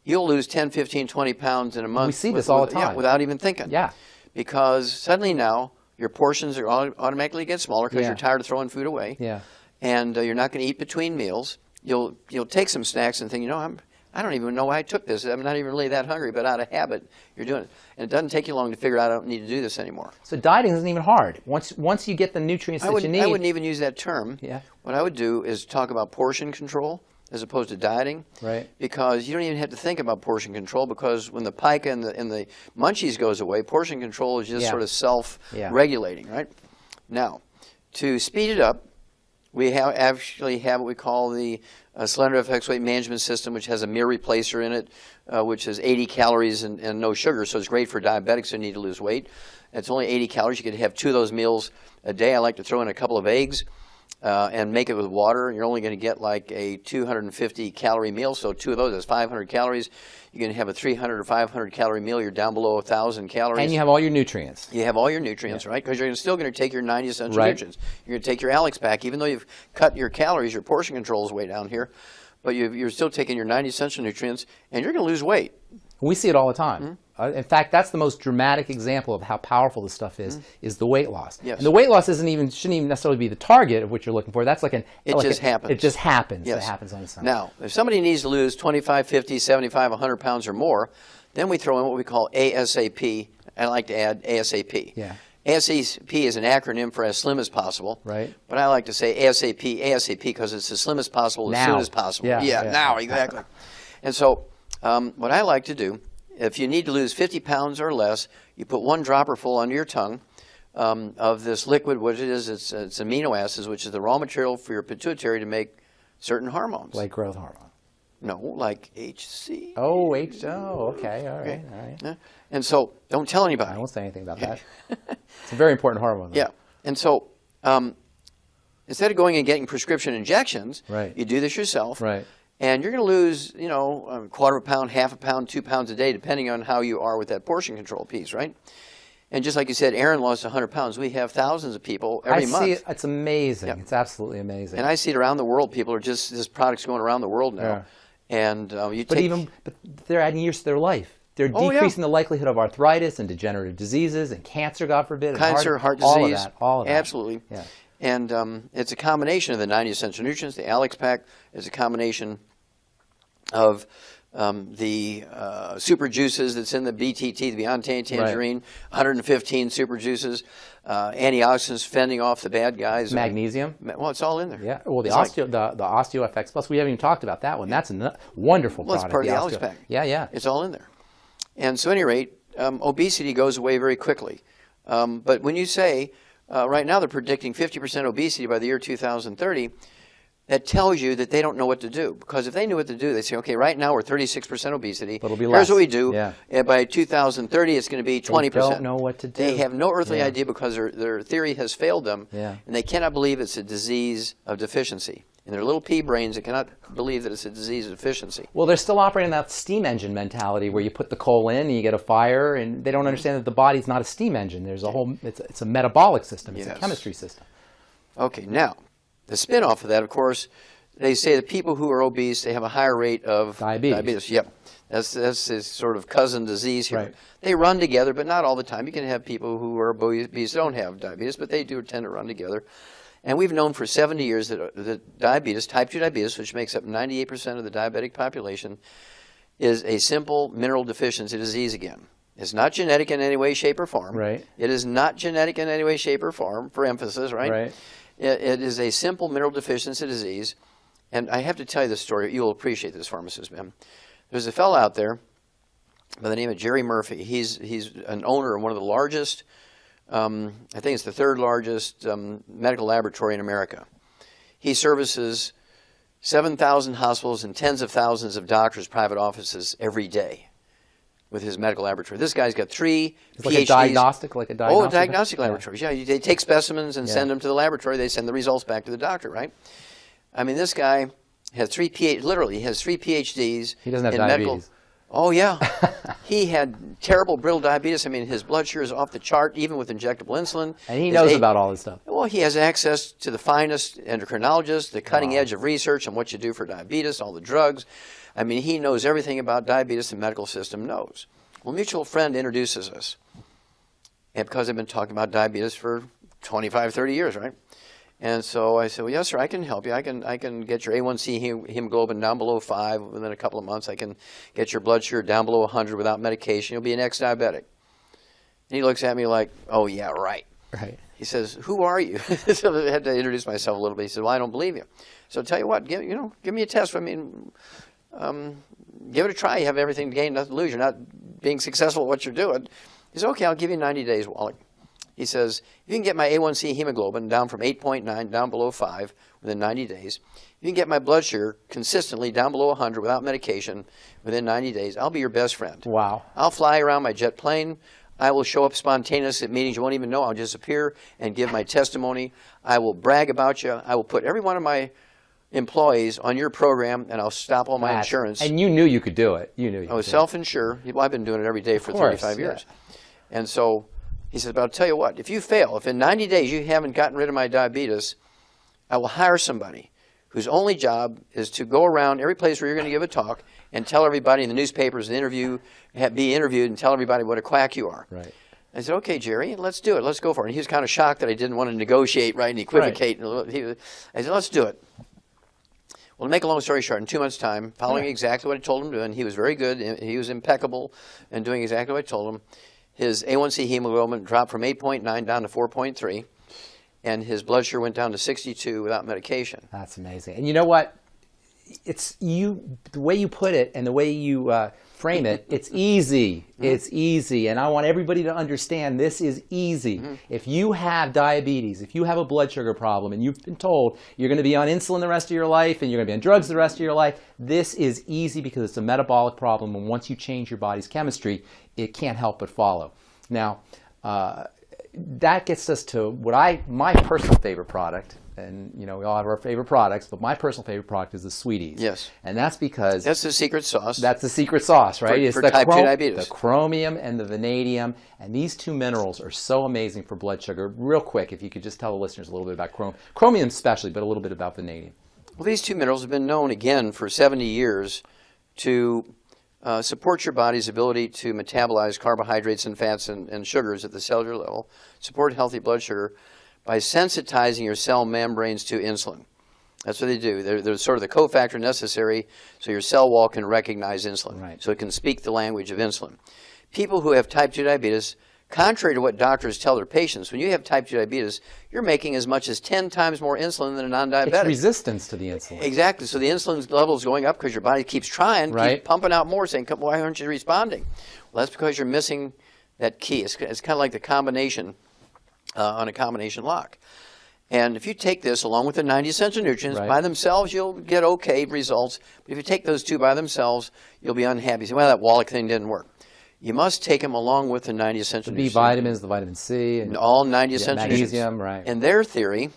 you'll lose 10, 15, 20 pounds in a month. We see this all the time. Yeah, without even thinking. Yeah. Because suddenly now, your portions are automatically get smaller because you're tired of throwing food away. Yeah. And you're not going to eat between meals. You'll take some snacks and think, I don't even know why I took this. I'm not even really that hungry, but out of habit, you're doing it. And it doesn't take you long to figure out I don't need to do this anymore. So dieting isn't even hard. Once you get the nutrients that you need. I wouldn't even use that term. Yeah. What I would do is talk about portion control as opposed to dieting. Right. Because you don't even have to think about portion control because when the pica and the munchies goes away, portion control is just sort of self-regulating, right? Now, to speed it up, we actually have what we call the Slender FX Weight Management System, which has a meal replacer in it, which is 80 calories and no sugar. So it's great for diabetics who need to lose weight. It's only 80 calories. You could have 2 of those meals a day. I like to throw in a couple of eggs and make it with water. You're only going to get like a 250 calorie meal. So 2 of those is 500 calories. You're going to have a 300 or 500 calorie meal. You're down below 1,000 calories. And you have all your nutrients. You have all your nutrients, right? Because you're still going to take your 90 essential nutrients. You're going to take your Alex pack. Even though you've cut your calories, your portion control is way down here. But you're still taking your 90 essential nutrients, and you're going to lose weight. We see it all the time. In fact, that's the most dramatic example of how powerful this stuff is the weight loss. Yes. And the weight loss shouldn't even necessarily be the target of what you're looking for. That's like It just happens. It just happens. Yes. It happens on its own. Now, if somebody needs to lose 25, 50, 75, 100 pounds or more, then we throw in what we call ASAP. I like to add ASAP. Yeah. ASAP is an acronym for as slim as possible. Right. But I like to say ASAP because it's as slim as possible as soon as possible. Yeah, now, exactly. And so what I like to do, if you need to lose 50 pounds or less, you put 1 dropper full under your tongue of this liquid. What it is, it's amino acids, which is the raw material for your pituitary to make certain hormones. Like growth hormone. No, like HC. Oh, okay, all right. Yeah. And so, don't tell anybody. I won't say anything about that. It's a very important hormone, though. Yeah, and so instead of going and getting prescription injections, right, you do this yourself. Right. And you're going to lose, you know, a quarter of a pound, half a pound, 2 pounds a day, depending on how you are with that portion control piece, right? And just like you said, Aaron lost 100 pounds. We have thousands of people every month. I see it. It's amazing. Yep. It's absolutely amazing. And I see it around the world. People are just, this product's going around the world now. Yeah. And but they're adding years to their life. They're decreasing the likelihood of arthritis and degenerative diseases and cancer, God forbid. And cancer, heart disease. All of that. Absolutely. Yeah. And it's a combination of the 90 essential nutrients. The Alex Pack is a combination of the super juices that's in the BTT, the Beyond Tangerine, 115 super juices, antioxidants fending off the bad guys. Magnesium. Well, it's all in there. Yeah. Well, the OsteoFX Plus, we haven't even talked about that one. That's a wonderful product. Well, it's part of the Alex Pack. Yeah, yeah. It's all in there. And so at any rate, obesity goes away very quickly. But when you say, right now they're predicting 50% obesity by the year 2030, that tells you that they don't know what to do. Because if they knew what to do, they'd say, okay, right now we're 36% obesity. But it'll be Here's less. what we do. Yeah. And by 2030, it's going to be 20%. They don't know what to do. They have no earthly idea because their theory has failed them. Yeah. And they cannot believe it's a disease of deficiency. In their little pea brains, they cannot believe that it's a disease of deficiency. Well, they're still operating that steam engine mentality where you put the coal in and you get a fire, and they don't understand that the body's not a steam engine. There's a whole, it's a metabolic system. It's a chemistry system. Okay, now, the spin-off of that, of course, they say that people who are obese, they have a higher rate of diabetes. Yep. That's his sort of cousin disease here. Right. They run together, but not all the time. You can have people who are obese that don't have diabetes, but they do tend to run together. And we've known for 70 years that diabetes, type 2 diabetes, which makes up 98% of the diabetic population, is a simple mineral deficiency disease again. It's not genetic in any way, shape, or form. Right. It is not genetic in any way, shape, or form, for emphasis, right? Right. It is a simple mineral deficiency disease. And I have to tell you this story. You'll appreciate this, pharmacist man. There's a fellow out there by the name of Jerry Murphy. He's an owner of one of the largest, I think it's the third largest medical laboratory in America. He services 7,000 hospitals and tens of thousands of doctors' private offices every day with his medical laboratory. This guy's got 3 PhDs. Like a diagnostic? Oh, diagnostic laboratories. Yeah, they take specimens and send them to the laboratory. They send the results back to the doctor, right? I mean, this guy has 3 literally, he has 3 PhDs. He doesn't have in diabetes. Medical. Oh, yeah. He had terrible brittle diabetes. I mean, his blood sugar is off the chart, even with injectable insulin. And he knows about all this stuff. Well, he has access to the finest endocrinologists, the cutting edge of research on what you do for diabetes, all the drugs. I mean, he knows everything about diabetes the medical system knows. Well, a mutual friend introduces us. And because I've been talking about diabetes for 25, 30 years, right? And so I said, well, yes, sir, I can help you. I can get your A1C hemoglobin down below 5 within a couple of months. I can get your blood sugar down below 100 without medication. You'll be an ex-diabetic. And he looks at me like, oh, yeah, right. Right. He says, who are you? So I had to introduce myself a little bit. He said, well, I don't believe you. So tell you what, give me a test. I mean, give it a try. You have everything to gain, nothing to lose. You're not being successful at what you're doing. He said, okay, I'll give you 90 days, Wallach. He says, if you can get my A1C hemoglobin down from 8.9 down below 5 within 90 days, if you can get my blood sugar consistently down below 100 without medication within 90 days, I'll be your best friend. Wow. I'll fly around my jet plane. I will show up spontaneously at meetings you won't even know. I'll just appear and give my testimony. I will brag about you. I will put every one of my employees on your program, and I'll stop all my insurance. And you knew you could do it. You knew you I was self-insured. Well, I've been doing it every day for 35 years. And so he says, but I'll tell you what, if you fail, if in 90 days you haven't gotten rid of my diabetes, I will hire somebody whose only job is to go around every place where you're going to give a talk and tell everybody in the newspapers and be interviewed and tell everybody what a quack you are. Right. I said, okay, Jerry, let's do it. Let's go for it. And he was kind of shocked that I didn't want to negotiate, right, and equivocate. Right. I said, let's do it. Well, to make a long story short, in 2 months' time, following exactly what I told him to do, and he was very good, he was impeccable in doing exactly what I told him, his A1C hemoglobin dropped from 8.9 down to 4.3, and his blood sugar went down to 62 without medication. That's amazing. And you know what? It's the way you put it and the way you frame it, it's easy. It's easy. And I want everybody to understand this is easy. If you have diabetes, if you have a blood sugar problem, and you've been told you're going to be on insulin the rest of your life and you're going to be on drugs the rest of your life, this is easy because it's a metabolic problem. And once you change your body's chemistry, it can't help but follow. Now, that gets us to what my personal favorite product, and we all have our favorite products, but my personal favorite product is the Sweeties. Yes. And that's because That's the secret sauce. that's the secret sauce, right? For It's the type 2 diabetes. The chromium and the vanadium, and these two minerals are so amazing for blood sugar. Real quick, if you could just tell the listeners a little bit about chromium especially, but a little bit about vanadium. Well, these two minerals have been known, again, for 70 years to support your body's ability to metabolize carbohydrates and fats and sugars at the cellular level, support healthy blood sugar by sensitizing your cell membranes to insulin. That's what they do. They're sort of the cofactor necessary so your cell wall can recognize insulin, Right. so it can speak the language of insulin. People who have type 2 diabetes, contrary to what doctors tell their patients, when you have type 2 diabetes, you're making as much as 10 times more insulin than a non-diabetic. It's resistance to the insulin. Exactly. So the insulin level is going up because your body keeps trying, Right. keeps pumping out more, saying, why aren't you responding? Well, that's because you're missing that key. It's kind of like the combination on a combination lock. And if you take this along with the 90 essential nutrients, Right. by themselves you'll get okay results. But if you take those two by themselves, you'll be unhappy. You say, well, that Wallach thing didn't work. You must take them along with the 90 essential The B nutrients. vitamins, the vitamin C, and All 90 essential magnesium, nutrients. right. In their theory, you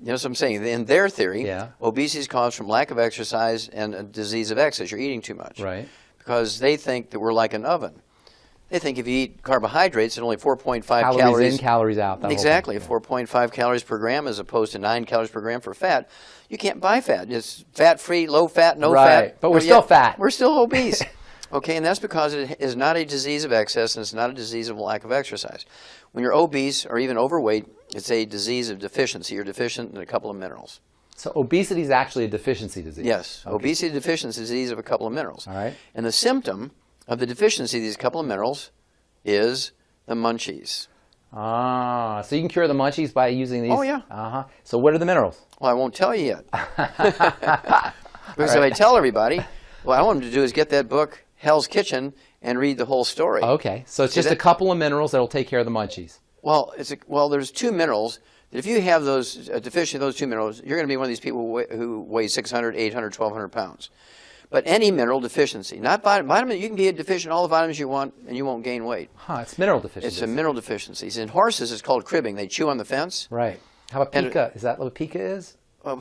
know what I'm saying? In their theory, Yeah. obesity is caused from lack of exercise and a disease of excess. You're eating too much. Right. Because they think that we're like an oven. They think if you eat carbohydrates at only 4.5 calories calories. in, calories out. that whole Exactly, thing. 4.5 calories per gram as opposed to 9 calories per gram for fat. You can't buy fat. It's fat-free, low fat, no Right, fat. but we're still fat. We're still obese. Okay, and that's because it is not a disease of excess and it's not a disease of lack of exercise. When you're obese or even overweight, it's a disease of deficiency. You're deficient in a couple of minerals. So obesity is actually a deficiency disease. Yes, Okay. obesity deficiency is a disease of a couple of minerals. All right. And the symptom of the deficiency of these couple of minerals is the munchies. Ah, so you can cure the munchies by using these? Oh, yeah. Uh-huh. So what are the minerals? Well, I won't tell you yet. Because if I tell everybody, what I want them to do is get that book, Hell's Kitchen, and read the whole story. Okay, so it's See just a that? couple of minerals that will take care of the munchies. Well, there's two minerals. If you have those deficiency of those two minerals, you're going to be one of these people who weigh 600, 800, 1,200 pounds. But any mineral deficiency, not vitamin, you can be deficient in all the vitamins you want, and you won't gain weight. Huh, it's mineral deficiency. It's a mineral deficiency. In horses, it's called cribbing. They chew on the fence. Right. How about pica? Is that what pica is?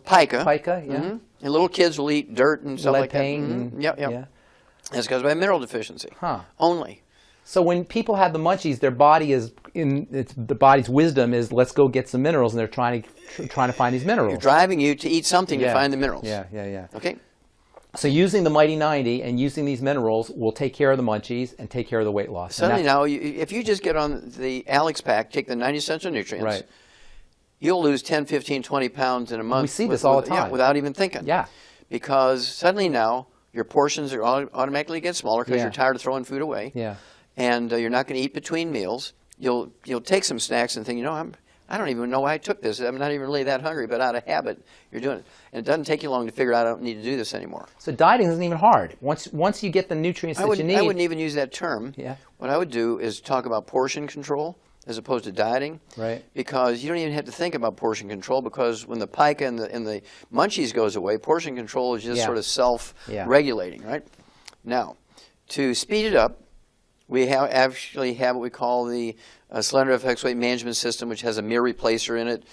Pica. Pica, yeah. Mhm. And little kids will eat dirt and stuff Lead like that. paint. Mhm. Yep. Yeah. That's because of a mineral deficiency. Huh. Only. So when people have the munchies, their body is the body's wisdom is let's go get some minerals, and they're trying to find these minerals. Driving you to eat something to find the minerals. Yeah. Okay. So using the Mighty 90 and using these minerals will take care of the munchies and take care of the weight loss. Suddenly now, if you just get on the Alex pack, take the 90 essential nutrients, Right. you'll lose 10, 15, 20 pounds in a month. We see this all the time. Yeah, without even thinking. Yeah. Because suddenly now, your portions are automatically get smaller because Yeah. you're tired of throwing food away. Yeah. And you're not going to eat between meals. You'll take some snacks and think, I don't even know why I took this. I'm not even really that hungry, but out of habit, you're doing it. And it doesn't take you long to figure out I don't need to do this anymore. So dieting isn't even hard. Once you get the nutrients that you need. I wouldn't even use that term. Yeah. What I would do is talk about portion control as opposed to dieting. Right. Because you don't even have to think about portion control because when the pica and the munchies goes away, portion control is just Yeah. sort of self-regulating, right? Now, to speed it up, we actually have what we call the Slender FX Weight Management System, which has a meal replacer in it,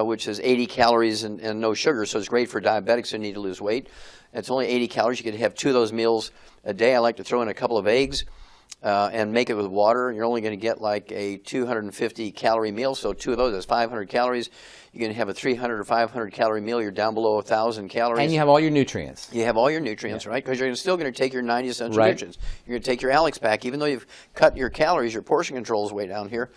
which is 80 calories and no sugar, so it's great for diabetics who need to lose weight. It's only 80 calories. You could have 2 of those meals a day. I like to throw in a couple of eggs and make it with water. You're only going to get like a 250 calorie meal, so 2 of those is 500 calories. You're going to have a 300 or 500 calorie meal. You're down below 1,000 calories. And you have all your nutrients. You have all your nutrients, right? Because you're still going to take your 90 essential Right. nutrients. You're going to take your Alex pack, even though you've cut your calories, your portion control is way down here,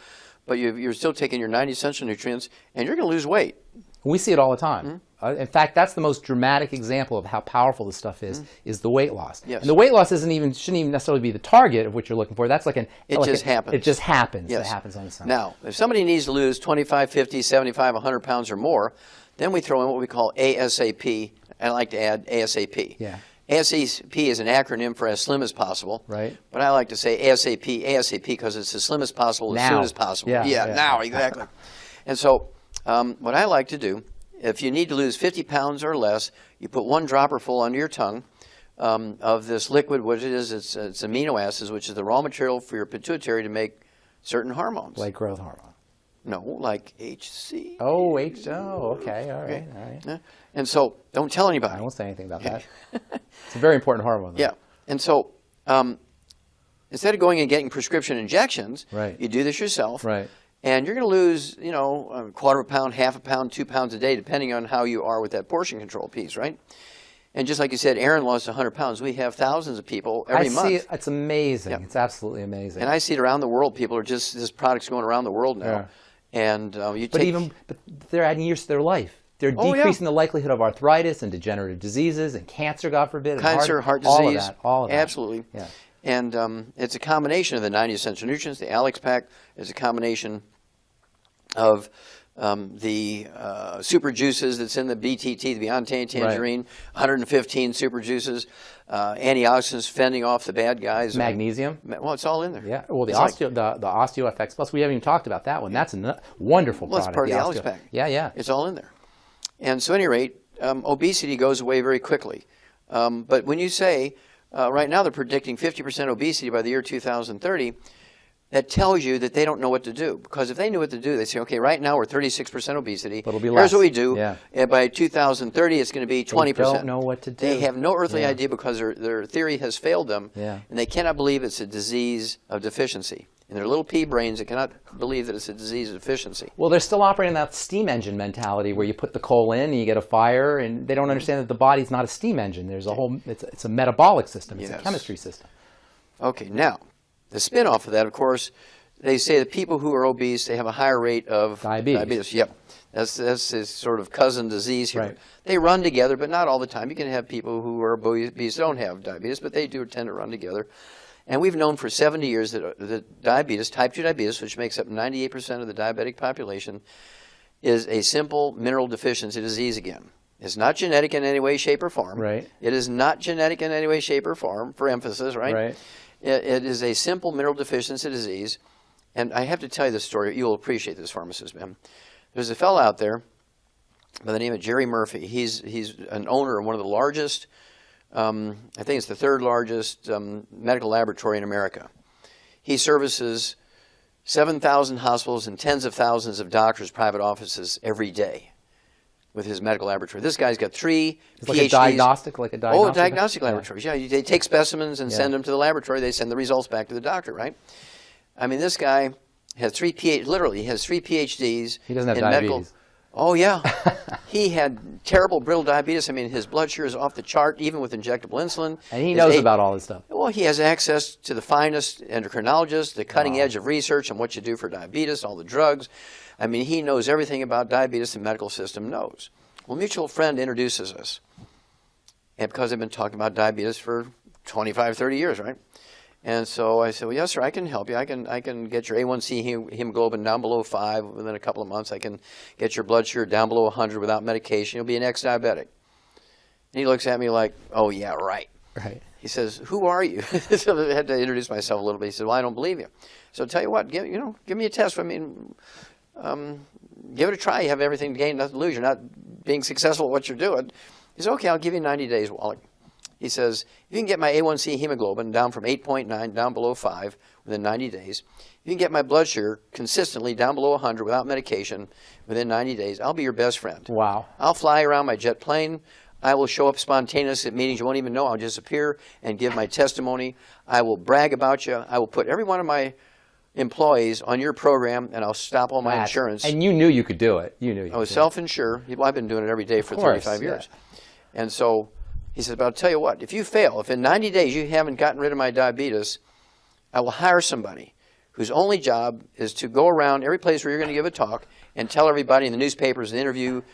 but you're still taking your 90 essential nutrients, and you're going to lose weight. We see it all the time. In fact, that's the most dramatic example of how powerful this stuff is the weight loss. Yes. And the weight loss shouldn't even necessarily be the target of what you're looking for. That's like It just happens. It just happens. Yes. It happens on its own. Now, if somebody needs to lose 25, 50, 75, 100 pounds or more, then we throw in what we call ASAP. I like to add ASAP. Yeah. ASAP is an acronym for as slim as possible. Right. But I like to say ASAP because it's as slim as possible, as Now. soon as possible. Yeah. Now, exactly. And so what I like to do, if you need to lose 50 pounds or less, you put 1 dropper full under your tongue of this liquid, which it is, it's amino acids, which is the raw material for your pituitary to make certain hormones. Like growth hormone. No, like HC. Oh, okay, all right, all right. Yeah. And so, don't tell anybody. I won't say anything about that. It's a very important hormone, though. Yeah. And so, instead of going and getting prescription injections, Right. you do this yourself. Right. And you're going to lose, you know, a quarter of a pound, half a pound, 2 pounds a day, depending on how you are with that portion control piece, right? And just like you said, Aaron lost 100 pounds. We have thousands of people every month. I see it. It's amazing. Yeah. It's absolutely amazing. And I see it around the world. People are just, this product's going around the world now. Yeah. And you take... But they're adding years to their life. They're decreasing the likelihood of arthritis and degenerative diseases and cancer, God forbid. And cancer, heart disease. All of that. Absolutely. Yeah. And it's a combination of the 90 essential nutrients, the Alex Pack. It's a combination of the super juices that's in the BTT, the Beyond Tangerine, 115 super juices, antioxidants fending off the bad guys. Magnesium. Well, it's all in there. Yeah. Well, the It's Osteo FX Plus, we haven't even talked about that one. That's a wonderful Well, it's product. part of the Alex Pack. Yeah, yeah. It's all in there. And so at any rate, obesity goes away very quickly. But when you say, right now they're predicting 50% obesity by the year 2030, that tells you that they don't know what to do. Because if they knew what to do, they'd say, okay, right now we're 36% obesity. But it'll be Here's less. what we do. Yeah. And by 2030, it's going to be 20%. They don't know what to do. They have no earthly idea because their theory has failed them. Yeah. And they cannot believe it's a disease of deficiency. In their little pea brains, they cannot believe that it's a disease of deficiency. Well, they're still operating that steam engine mentality where you put the coal in and you get a fire, and they don't understand that the body's not a steam engine. There's a whole, it's a metabolic system. It's a chemistry system. Okay, now, the spin-off of that, of course, they say that people who are obese, they have a higher rate of diabetes. Yep. That's a sort of cousin disease here. Right. They run together, but not all the time. You can have people who are obese don't have diabetes, but they do tend to run together. And we've known for 70 years that diabetes, type 2 diabetes, which makes up 98% of the diabetic population, is a simple mineral deficiency disease again. It's not genetic in any way, shape, or form. Right. It is not genetic in any way, shape, or form, for emphasis, right? Right. It is a simple mineral deficiency disease. And I have to tell you this story. You'll appreciate this, pharmacist, man. There's a fellow out there by the name of Jerry Murphy. He's an owner of one of the largest, I think it's the third largest medical laboratory in America. He services 7,000 hospitals and tens of thousands of doctors' private offices every day with his medical laboratory. This guy's got 3 PhDs. Like a diagnostic? Oh, diagnostic laboratories. Yeah, they take specimens and send them to the laboratory. They send the results back to the doctor, right? I mean, this guy has 3 literally, he has 3 PhDs. He doesn't have in diabetes. Medical. Oh, yeah. He had terrible brittle diabetes. I mean, his blood sugar is off the chart, even with injectable insulin. And he knows about all this stuff. Well, he has access to the finest endocrinologists, the cutting edge of research on what you do for diabetes, all the drugs. I mean, he knows everything about diabetes the medical system knows. Well, a mutual friend introduces us. And because I've been talking about diabetes for 25, 30 years, right? And so I said, well, yes, sir, I can help you. I can get your A1C hemoglobin down below 5 within a couple of months. I can get your blood sugar down below 100 without medication. You'll be an ex-diabetic. And he looks at me like, oh, yeah, right. Right. He says, who are you? So I had to introduce myself a little bit. He said, well, I don't believe you. So tell you what, give me a test. I mean, give it a try. You have everything to gain, nothing to lose. You're not being successful at what you're doing. He said, okay, I'll give you 90 days, Wallach. He says, if you can get my A1C hemoglobin down from 8.9 down below 5 within 90 days, if you can get my blood sugar consistently down below 100 without medication within 90 days, I'll be your best friend. Wow. I'll fly around my jet plane. I will show up spontaneous at meetings you won't even know. I'll just appear and give my testimony. I will brag about you. I will put every one of my employees on your program, and I'll stop all my insurance. And you knew you could do it. You knew you could. I was self-insured. Well, I've been doing it every day for 35 years. And so he says, but I'll tell you what, if you fail, if in 90 days you haven't gotten rid of my diabetes, I will hire somebody whose only job is to go around every place where you're going to give a talk and tell everybody in the newspapers and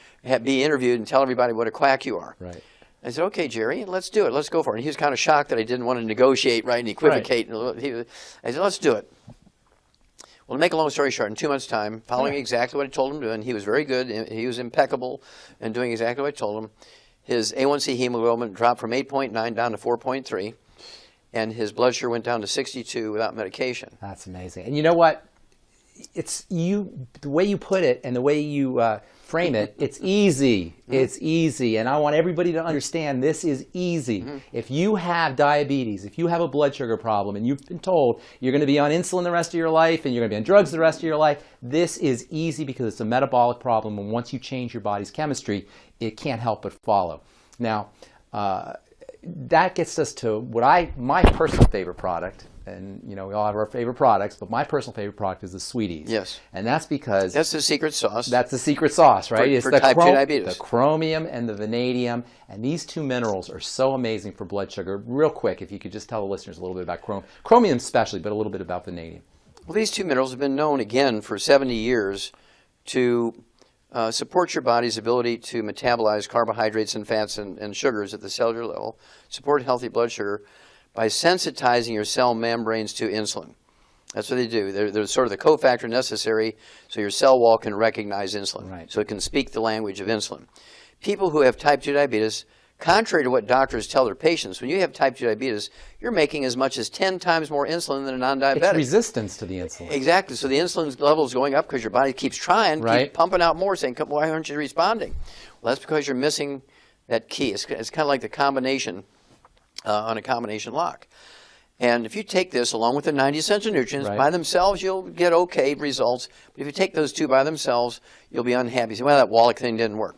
be interviewed and tell everybody what a quack you are. Right. I said, okay, Jerry, let's do it. Let's go for it. And he was kind of shocked that I didn't want to negotiate, right, and equivocate. Right. I said, let's do it. Well, to make a long story short, in 2 months' time, following exactly what I told him to do, and he was very good, he was impeccable in doing exactly what I told him, his A1C hemoglobin dropped from 8.9 down to 4.3, and his blood sugar went down to 62 without medication. That's amazing. And you know what? it's the way you put it and the way you frame it, it's easy. It's easy. And I want everybody to understand this is easy. If you have diabetes, if you have a blood sugar problem, and you've been told you're going to be on insulin the rest of your life and you're going to be on drugs the rest of your life, this is easy because it's a metabolic problem. And once you change your body's chemistry, it can't help but follow. Now, that gets us to my personal favorite product. And, you know, we all have our favorite products, but my personal favorite product is the Sweeties. Yes. And that's because... That's the secret sauce. That's the secret sauce, right? For type 2 diabetes. The chromium and the vanadium. And these two minerals are so amazing for blood sugar. Real quick, if you could just tell the listeners a little bit about chromium especially, but a little bit about vanadium. Well, these two minerals have been known, again, for 70 years to support your body's ability to metabolize carbohydrates and fats and sugars at the cellular level, support healthy blood sugar, by sensitizing your cell membranes to insulin. That's what they do. They're sort of the cofactor necessary so your cell wall can recognize insulin, right. So it can speak the language of insulin. People who have type 2 diabetes, contrary to what doctors tell their patients, when you have type 2 diabetes, you're making as much as 10 times more insulin than a non-diabetic. It's resistance to the insulin. Exactly. So the insulin level is going up because your body keeps trying, right. keeps pumping out more, saying, why aren't you responding? Well, that's because you're missing that key. It's kind of like the combination on a combination lock. And if you take this along with the 90 essential nutrients, right. by themselves you'll get okay results. But if you take those two by themselves, you'll be unhappy. You say, well, that Wallach thing didn't work.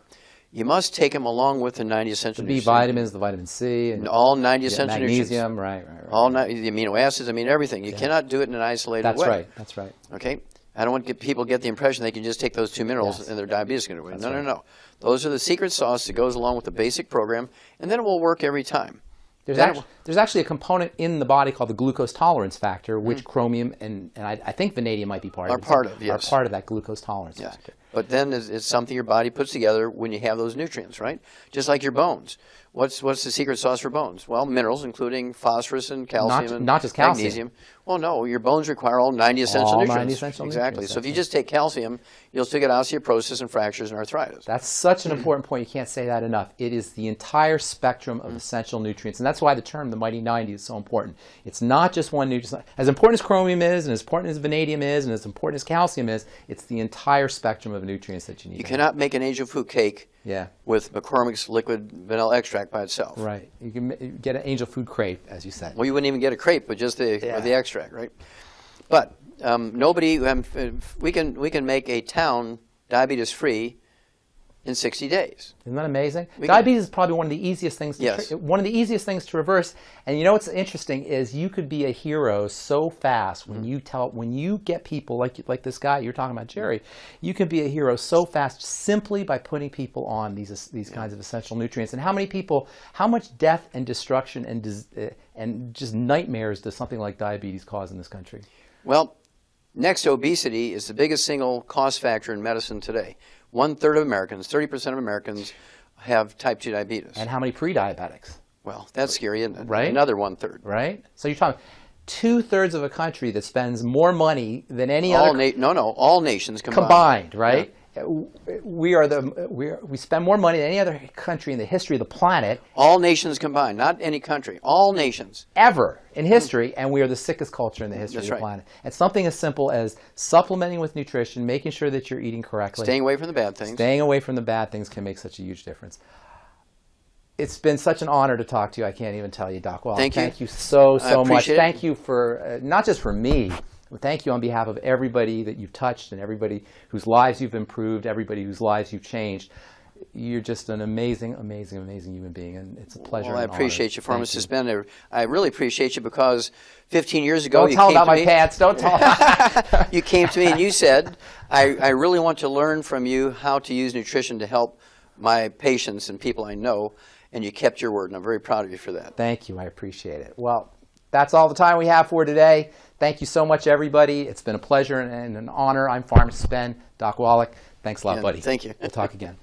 You must take them along with the 90 essential nutrients. The B vitamins, the vitamin C. And all 90 essential magnesium, nutrients. Right. All the amino acids, everything. You cannot do it in an isolated way. That's right. Okay? I don't want people to get the impression they can just take those two minerals and their diabetes is going to win. No. Those are the secret sauce that goes along with the basic program, and then it will work every time. There's actually a component in the body called the glucose tolerance factor, which chromium and I think vanadium might be part of. Are part of that glucose tolerance factor. But then it's something your body puts together when you have those nutrients, right? Just like your bones. What's the secret sauce for bones? Well, minerals, including phosphorus and calcium not just calcium. Magnesium. Well, no, your bones require all 90 essential nutrients. 90 essential exactly. nutrients. So if you just take calcium, you'll still get osteoporosis and fractures and arthritis. That's such an important point. You can't say that enough. It is the entire spectrum of essential nutrients. And that's why the term, the mighty 90, is so important. It's not just one nutrient. As important as chromium is, and as important as vanadium is, and as important as calcium is, it's the entire spectrum of nutrients that you need. You cannot make an angel food cake with McCormick's liquid vanilla extract by itself. Right. You can get an angel food crepe, as you said. Well, you wouldn't even get a crepe, but just the extract, right? But we can make a town diabetes-free in 60 days. Isn't that amazing? Diabetes is probably one of the easiest things to reverse. And you know what's interesting is you could be a hero so fast when you get people like this guy you're talking about, Jerry. You can be a hero so fast simply by putting people on these kinds of essential nutrients. And how much death and destruction and just nightmares does something like diabetes cause in this country? Well, next to obesity is the biggest single cost factor in medicine today. 1/3 of Americans, 30% of Americans have type 2 diabetes. And how many pre-diabetics? Well, that's scary, isn't it? Right? Another 1/3. Right? So you're talking 2/3 of a country that spends more money than any other... all nations combined. Combined, right? Yeah. We spend more money than any other country in the history of the planet. All nations combined, not any country. All nations. Ever in history, and we are the sickest culture in the history of the planet. And something as simple as supplementing with nutrition, making sure that you're eating correctly. Staying away from the bad things. Staying away from the bad things can make such a huge difference. It's been such an honor to talk to you. I can't even tell you, Doc. Well, thank you so much. Thank you for, not just for me, but thank you on behalf of everybody that you've touched and everybody whose lives you've improved, everybody whose lives you've changed. You're just an amazing, amazing, amazing human being, and it's a pleasure. Well, I appreciate you, Pharmacist Ben. I really appreciate you because 15 years ago Don't you tell came about to my me. pants. Don't tell. You came to me and you said, I really want to learn from you how to use nutrition to help my patients and people I know, and you kept your word, and I'm very proud of you for that. Thank you. I appreciate it. Well, that's all the time we have for today. Thank you so much, everybody. It's been a pleasure and an honor. I'm Pharmacist Ben, Doc Wallach. Thanks a lot, buddy. Thank you. We'll talk again.